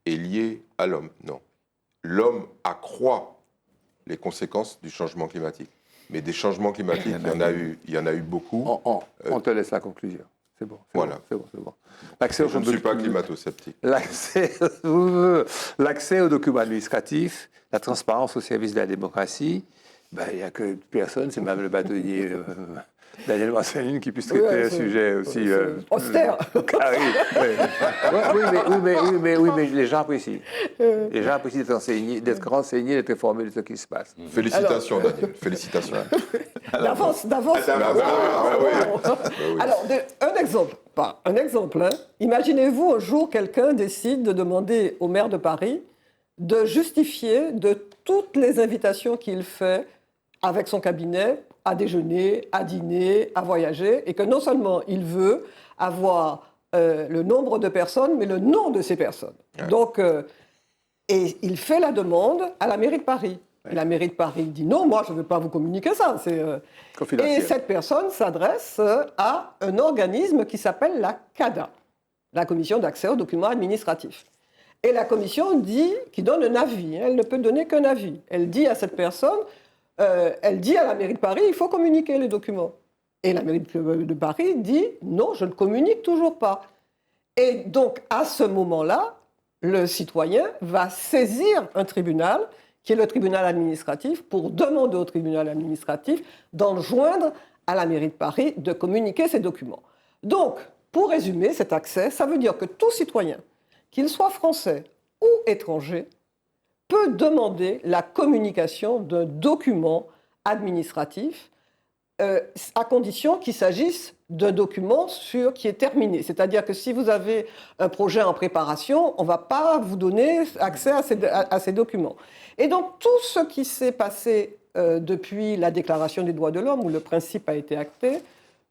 est lié à l'homme. Non. L'homme accroît les conséquences du changement climatique. Mais des changements climatiques, il y en a eu beaucoup. On te laisse la conclusion. C'est bon. Voilà. C'est bon. Je ne suis pas climato-sceptique. L'accès aux documents administratifs, la transparence au service de la démocratie, il n'y a que personne, c'est même le bâtonnier Daniel Marcelline qui puisse traiter un sujet aussi... austère. Carré. Oui, mais les gens apprécient. Les gens apprécient d'être renseignés, d'être informés de ce qui se passe. Félicitations, Daniel. Félicitations. D'avance. Alors, un exemple. Hein. Imaginez-vous un jour, quelqu'un décide de demander au maire de Paris de justifier de toutes les invitations qu'il fait avec son cabinet à déjeuner, à dîner, à voyager, et que non seulement il veut avoir le nombre de personnes, mais le nom de ces personnes. Ouais. Donc, et il fait la demande à la mairie de Paris. Ouais. Et la mairie de Paris dit non, moi je ne veux pas vous communiquer ça. Et cette personne s'adresse à un organisme qui s'appelle la CADA, la Commission d'accès aux documents administratifs. Et la commission qui donne un avis, elle ne peut donner qu'un avis. Elle dit à cette personne, elle dit à la mairie de Paris, il faut communiquer les documents. Et la mairie de Paris dit, non, je ne communique toujours pas. Et donc, à ce moment-là, le citoyen va saisir un tribunal, qui est le tribunal administratif, pour demander au tribunal administratif d'enjoindre à la mairie de Paris de communiquer ces documents. Donc, pour résumer, cet accès, ça veut dire que tout citoyen, qu'il soit français ou étranger, peut demander la communication d'un document administratif à condition qu'il s'agisse d'un document qui est terminé. C'est-à-dire que si vous avez un projet en préparation, on ne va pas vous donner accès à ces documents. Et donc tout ce qui s'est passé depuis la Déclaration des droits de l'homme, où le principe a été acté,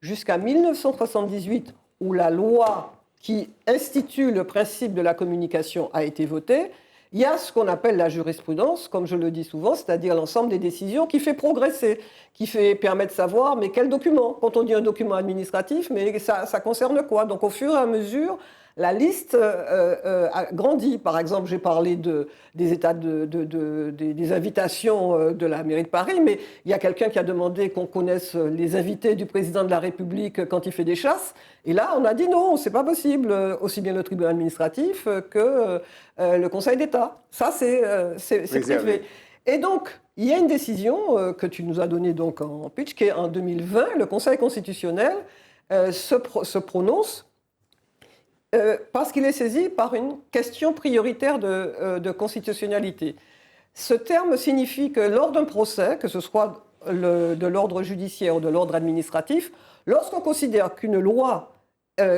jusqu'à 1978, où la loi qui institue le principe de la communication a été votée, il y a ce qu'on appelle la jurisprudence, comme je le dis souvent, c'est-à-dire l'ensemble des décisions qui fait progresser, qui permet de savoir, mais quel document? Quand on dit un document administratif, mais ça concerne quoi? Donc au fur et à mesure, la liste a grandi. Par exemple, j'ai parlé des états des invitations de la mairie de Paris, mais il y a quelqu'un qui a demandé qu'on connaisse les invités du président de la République quand il fait des chasses. Et là, on a dit non, c'est pas possible, aussi bien le tribunal administratif que le Conseil d'État. Ça, c'est privé. Et donc, il y a une décision que tu nous as donnée donc en pitch, qui est en 2020, le Conseil constitutionnel se prononce parce qu'il est saisi par une question prioritaire de constitutionnalité. Ce terme signifie que lors d'un procès, que ce soit de l'ordre judiciaire ou de l'ordre administratif, lorsqu'on considère qu'une loi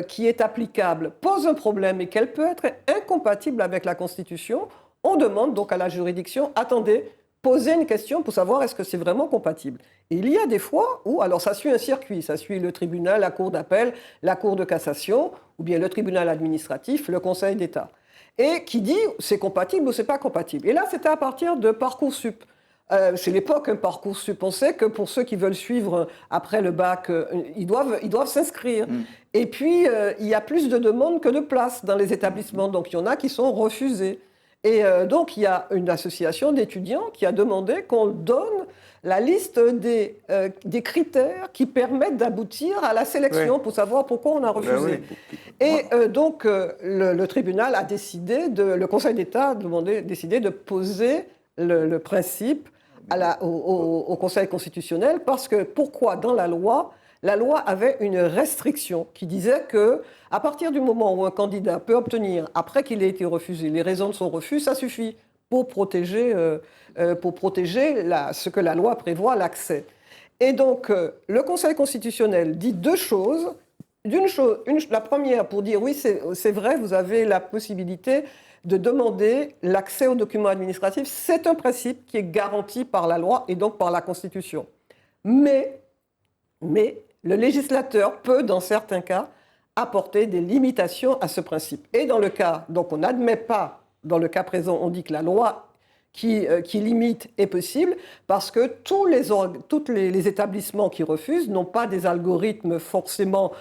qui est applicable pose un problème et qu'elle peut être incompatible avec la Constitution, on demande donc à la juridiction, attendez, posez une question pour savoir est-ce que c'est vraiment compatible. Et il y a des fois où, alors ça suit un circuit, ça suit le tribunal, la cour d'appel, la cour de cassation, ou bien le tribunal administratif, le Conseil d'État, et qui dit c'est compatible ou c'est pas compatible. Et là, c'était à partir de Parcoursup. C'est l'époque, Parcoursup. On sait que pour ceux qui veulent suivre après le bac, ils doivent s'inscrire. Et puis, il y a plus de demandes que de places dans les établissements. Donc, il y en a qui sont refusées. Et donc, il y a une association d'étudiants qui a demandé qu'on donne la liste des critères qui permettent d'aboutir à la sélection pour savoir pourquoi on a refusé. Et donc, le tribunal a décidé, le Conseil d'État a décidé de poser le principe au Conseil constitutionnel parce que pourquoi dans la loi avait une restriction qui disait que à partir du moment où un candidat peut obtenir, après qu'il ait été refusé, les raisons de son refus, ça suffit pour protéger ce que la loi prévoit, l'accès. Et donc, le Conseil constitutionnel dit deux choses. La première pour dire oui, c'est vrai, vous avez la possibilité de demander l'accès aux documents administratifs. C'est un principe qui est garanti par la loi et donc par la Constitution. Mais le législateur peut, dans certains cas, apporter des limitations à ce principe. Et dans le cas, donc on n'admet pas, dans le cas présent, on dit que la loi qui limite est possible parce que tous les établissements qui refusent n'ont pas des algorithmes forcément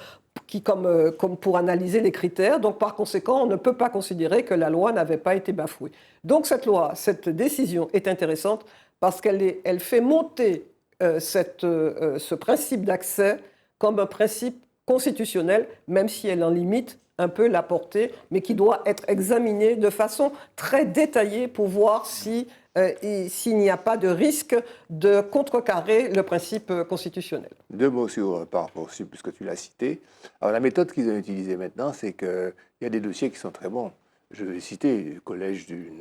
comme pour analyser les critères. Donc par conséquent, on ne peut pas considérer que la loi n'avait pas été bafouée. Donc cette décision est intéressante parce qu'elle fait monter ce principe d'accès comme un principe constitutionnel, même si elle en limite un peu la portée, mais qui doit être examiné de façon très détaillée pour voir s'il n'y a pas de risque de contrecarrer le principe constitutionnel. Deux mots par rapport au puisque tu l'as cité. Alors la méthode qu'ils ont utilisée maintenant, c'est qu'il y a des dossiers qui sont très bons. Je vais citer le collège du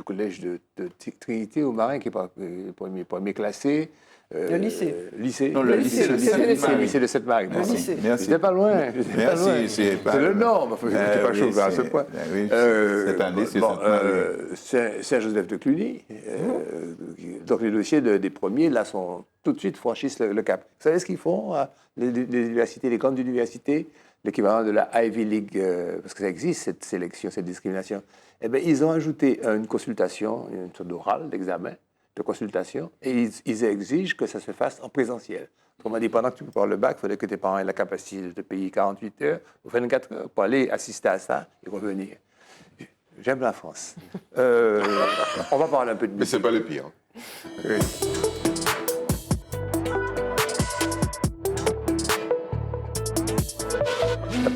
collège de Trinité au Marin, qui est premier classé. Le lycée. Non, le lycée de Sainte-Marie. Merci. C'était pas loin. Merci. C'est le Nord. Je n'étais pas chaud à ce point. Cette année, c'est Sainte-Marie. Saint-Joseph de Cluny. Donc les dossiers des premiers, là, sont tout de suite franchissent le cap. Vous savez ce qu'ils font, les universités, les grandes universités, l'équivalent de la Ivy League, parce que ça existe, cette sélection, cette discrimination. Eh bien, ils ont ajouté une consultation, une sorte d'oral, d'examen, de consultation, et ils exigent que ça se fasse en présentiel. Autrement dit, pendant que tu prépares le bac, il faudrait que tes parents aient la capacité de te payer 48 heures ou 24 heures pour aller assister à ça et revenir. J'aime la France. On va parler un peu de musique. Mais c'est pas le pire. Oui.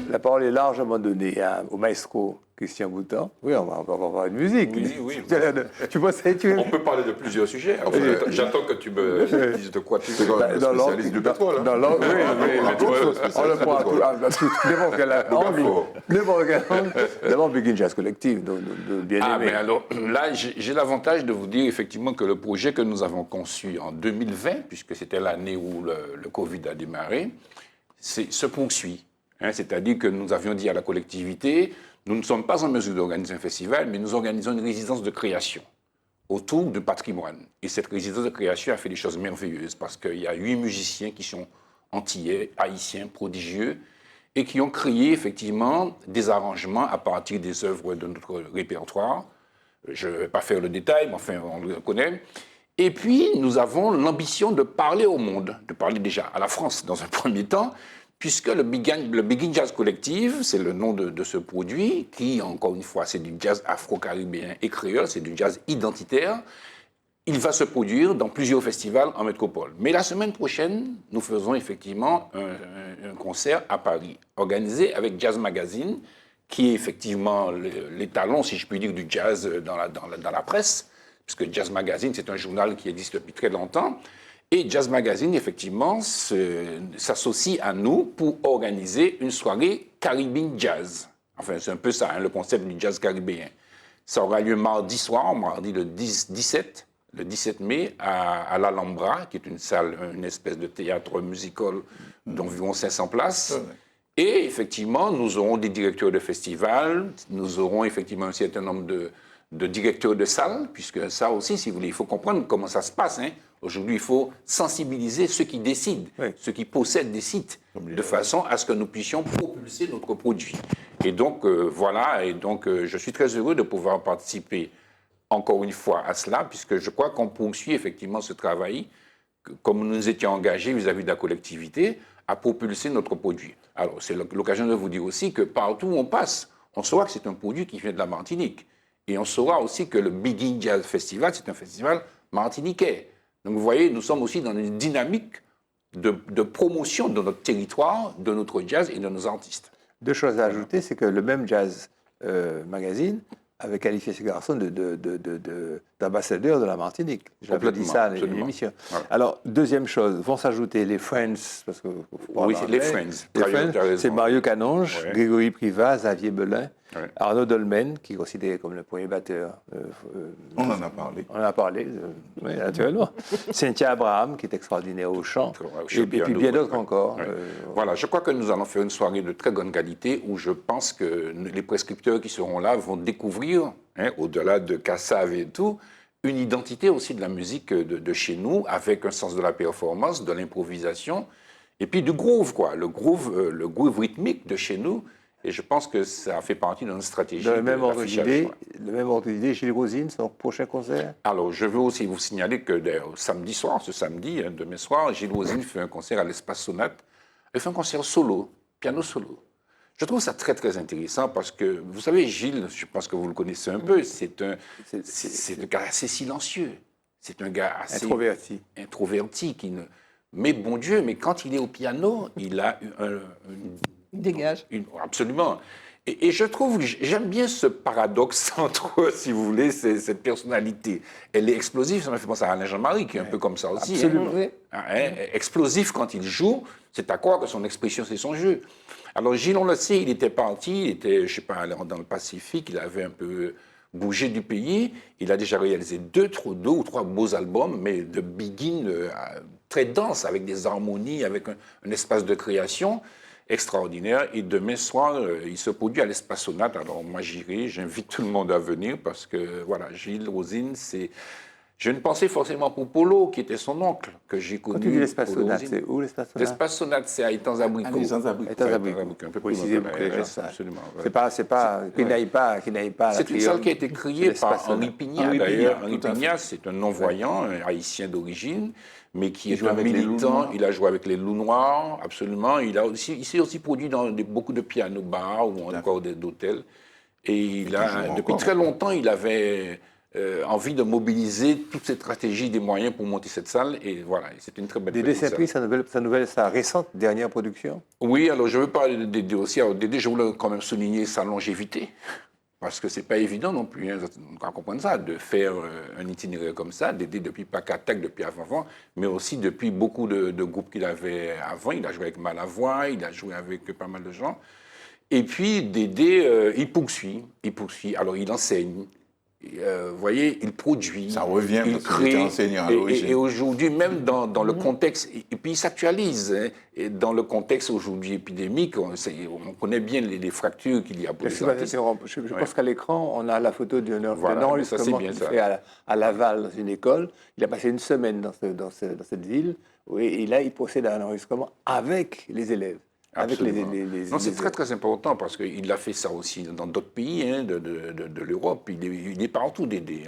La parole est largement donnée au maestro Christian Boutan. Oui, on va parler de musique. Oui. Tu vois, On peut parler de plusieurs sujets. Enfin, j'attends que tu me dises de quoi tu veux. Le spécialiste du pétrole. Oui, on le prend à tout. D'abord, Begin Jazz Collective, de bien aimé. Mais alors, là, j'ai l'avantage de vous dire effectivement que le projet que nous avons conçu en 2020, puisque c'était l'année où le Covid a démarré, se poursuit. C'est-à-dire que nous avions dit à la collectivité, nous ne sommes pas en mesure d'organiser un festival, mais nous organisons une résidence de création autour du patrimoine. Et cette résidence de création a fait des choses merveilleuses parce qu'il y a 8 musiciens qui sont antillais, haïtiens, prodigieux, et qui ont créé effectivement des arrangements à partir des œuvres de notre répertoire. Je ne vais pas faire le détail, mais enfin, on le connaît. Et puis, nous avons l'ambition de parler au monde, de parler déjà à la France dans un premier temps, puisque le Begin Jazz Collective, c'est le nom de ce produit, qui, encore une fois, c'est du jazz afro-caribéen et créole, c'est du jazz identitaire. Il va se produire dans plusieurs festivals en métropole. Mais la semaine prochaine, nous faisons effectivement un concert à Paris, organisé avec Jazz Magazine, qui est effectivement l'étalon, si je puis dire, du jazz dans la presse, puisque Jazz Magazine, c'est un journal qui existe depuis très longtemps. Et Jazz Magazine, effectivement, s'associe à nous pour organiser une soirée Caribbean Jazz. Enfin, c'est un peu ça, le concept du jazz caribéen. Ça aura lieu mardi soir, mardi le 17 mai, à l'Alhambra, qui est une salle, une espèce de théâtre musical d'environ 500 places. Et effectivement, nous aurons des directeurs de festivals, nous aurons effectivement un certain nombre de directeurs de salles, puisque ça aussi, si vous voulez, il faut comprendre comment ça se passe. Aujourd'hui, il faut sensibiliser ceux qui décident, ceux qui possèdent des sites, de façon à ce que nous puissions propulser notre produit. Et donc, voilà, je suis très heureux de pouvoir participer encore une fois à cela, puisque je crois qu'on poursuit effectivement ce travail, comme nous étions engagés vis-à-vis de la collectivité, à propulser notre produit. Alors, c'est l'occasion de vous dire aussi que partout où on passe, on saura que c'est un produit qui vient de la Martinique. Et on saura aussi que le Begin Jazz Festival, c'est un festival martiniquais. Donc vous voyez, nous sommes aussi dans une dynamique de promotion de notre territoire, de notre jazz et de nos artistes. Deux choses à ajouter, c'est que le même Jazz Magazine avait qualifié ces garçons d'ambassadeurs de la Martinique. J'avais dit ça à l'émission. Voilà. Alors, deuxième chose, vont s'ajouter les Friends, parce que Oui, c'est les Friends. Les Friends, c'est Mario Canonge, Ouais. Grégory Privat, Xavier Belin, Ouais. Arnaud Dolmen, qui est considéré comme le premier batteur. On en a parlé. On en a parlé, oui, naturellement. Cynthia Abraham, qui est extraordinaire au chant, Chez et puis Piano, bien d'autres ouais. encore. Ouais. Voilà, je crois que nous allons faire une soirée de très grande qualité où je pense que les prescripteurs qui seront là vont découvrir, au-delà de Kassav et tout, une identité aussi de la musique de chez nous, avec un sens de la performance, de l'improvisation, et puis du groove, quoi, le groove rythmique de chez nous. Et je pense que ça fait partie de notre stratégie. Dans le même ordre d'affichage, d'idée, ouais. le même ordre d'idée, Gilles Rosine, son prochain concert. Alors, je veux aussi vous signaler que samedi soir, ce samedi, demain soir, Gilles Rosine fait un concert à l'Espace Sonate. Il fait un concert solo, piano solo. Je trouve ça très, très intéressant parce que, vous savez, Gilles, je pense que vous le connaissez un peu, c'est un gars assez silencieux. C'est un gars assez introverti qui ne... Mais bon Dieu, mais quand il est au piano, il a Il dégage. Absolument. Et je trouve, j'aime bien ce paradoxe entre, si vous voulez, cette personnalité. Elle est explosive, ça m'a fait penser à Alain Jean-Marie, qui est un peu comme ça aussi. Absolument. Oui. Explosif quand il joue, c'est à croire que son expression, c'est son jeu. Alors Gilles, on le sait, il était parti, il était, je sais pas, dans le Pacifique, il avait un peu bougé du pays. Il a déjà réalisé deux ou trois beaux albums, mais de begin très dense, avec des harmonies, avec un espace de création extraordinaire. Et demain soir, il se produit à l'Espace Sonate. Alors moi, j'irai, j'invite tout le monde à venir parce que, voilà, Gilles Rosine, c'est... J'ai une pensée forcément pour Polo, qui était son oncle, que j'ai connu. Quand tu dis l'Espace Polo Sonate, Rosine. c'est où l'Espace Sonate? L'Espace Sonate, c'est à Étangs-Abricots. Étangs-Abricots. Un peu plus Précisez loin. pour que les gens sachent. Absolument. C'est pas, qu'il n'aille pas à la C'est une salle qui a été créée par Henri Pigna, Henri d'ailleurs. Pigna, Henri tout à Pigna, c'est un non-voyant, un haïtien d'origine, mais qui est joue un avec les Loups militant. Noirs. Il a joué avec les Loups Noirs, absolument. Il s'est aussi produit dans beaucoup de piano-bars ou encore d'hôtels. Et depuis très longtemps, il avait envie de mobiliser toutes ces stratégies, des moyens pour monter cette salle. Et voilà, c'est une très belle Dédé petite salle. Saint-Prix, sa récente dernière production. Oui, alors je veux parler de Dédé aussi. Alors Dédé, je voulais quand même souligner sa longévité. Parce que ce n'est pas évident non plus, hein, on doit comprendre ça, de faire un itinéraire comme ça, Dédé depuis Pacatak, depuis avant, mais aussi depuis beaucoup de groupes qu'il avait avant. Il a joué avec Malavoie, il a joué avec pas mal de gens. Et puis Dédé, il poursuit. Alors il enseigne. Vous voyez, il produit, Ça revient il parce qu'il était crée, enseignant à l'origine. et aujourd'hui, même dans le contexte, et puis il s'actualise, hein, et dans le contexte aujourd'hui épidémique, on connaît bien les fractures qu'il y a pour les artistes. Je pense qu'à l'écran, on a la photo d'un Voilà, enregistrement ça, c'est bien, qu'il ça. fait à Laval, dans une école. Il a passé une semaine dans cette ville, oui, et là, il procède à un enregistrement avec les élèves. Absolument. Avec Non, c'est très très important parce qu'il a fait ça aussi dans d'autres pays hein, de l'Europe. Il est partout Dédé.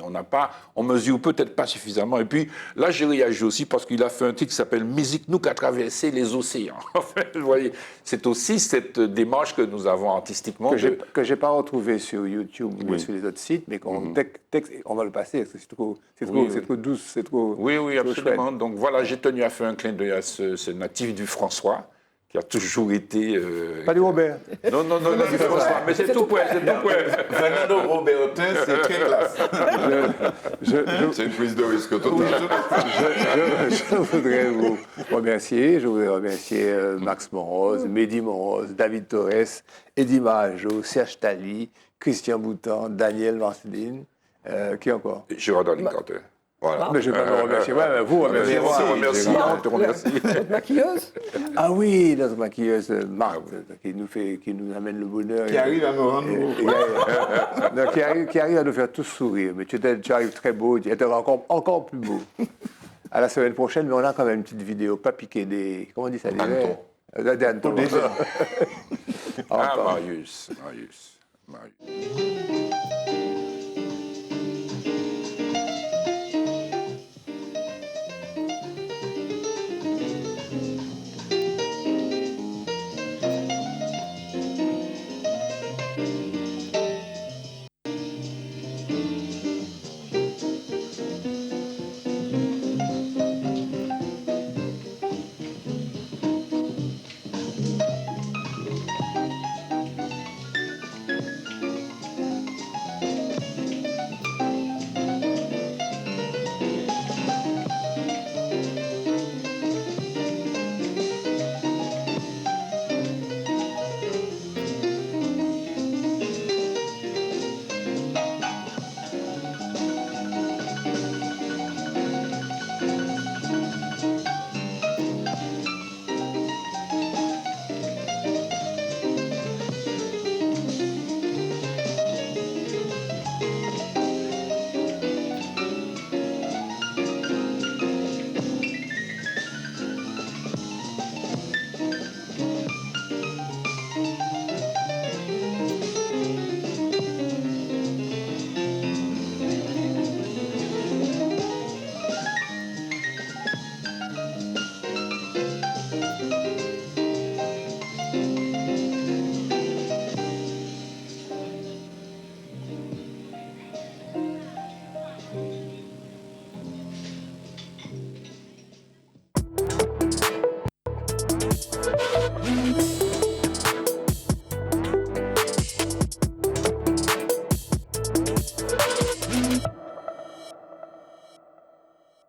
On mesure peut-être pas suffisamment. Et puis là, j'ai réagi aussi parce qu'il a fait un titre qui s'appelle Musique nous qui a traversé les océans. Enfin, vous voyez, c'est aussi cette démarche que nous avons artistiquement. Que j'ai pas retrouvé sur YouTube ou sur les autres sites, mais qu'on texte, on va le passer parce que c'est trop douce, c'est trop. Oui, trop absolument. chouette. Donc voilà, j'ai tenu à faire un clin d'œil à ce natif du François, qui a toujours été... Pas du Robert. Non, du François, mais c'est tout point, Fernando Robertin, c'est très classe. C'est une prise de risque totale. Je voudrais vous remercier. Je voudrais remercier Max Monrose, Mehdi Monrose, David Torres, Eddie Marajo, Serge Tali, Christian Boutan, Daniel Marceline. Qui encore? Gérard Darling-Carter. Voilà. Mais je ne vais pas me remercier. Ouais, mais vous, remerciez. On te remercie. Notre maquilleuse. Ah oui, notre maquilleuse Marthe, qui nous amène le bonheur. Qui arrive à me rendre qui arrive à nous faire tous sourire. Mais tu arrives très beau, tu es encore plus beau. À la semaine prochaine, mais on a quand même une petite vidéo, pas piquer des... Comment on dit ça? Des hannetons. Marius.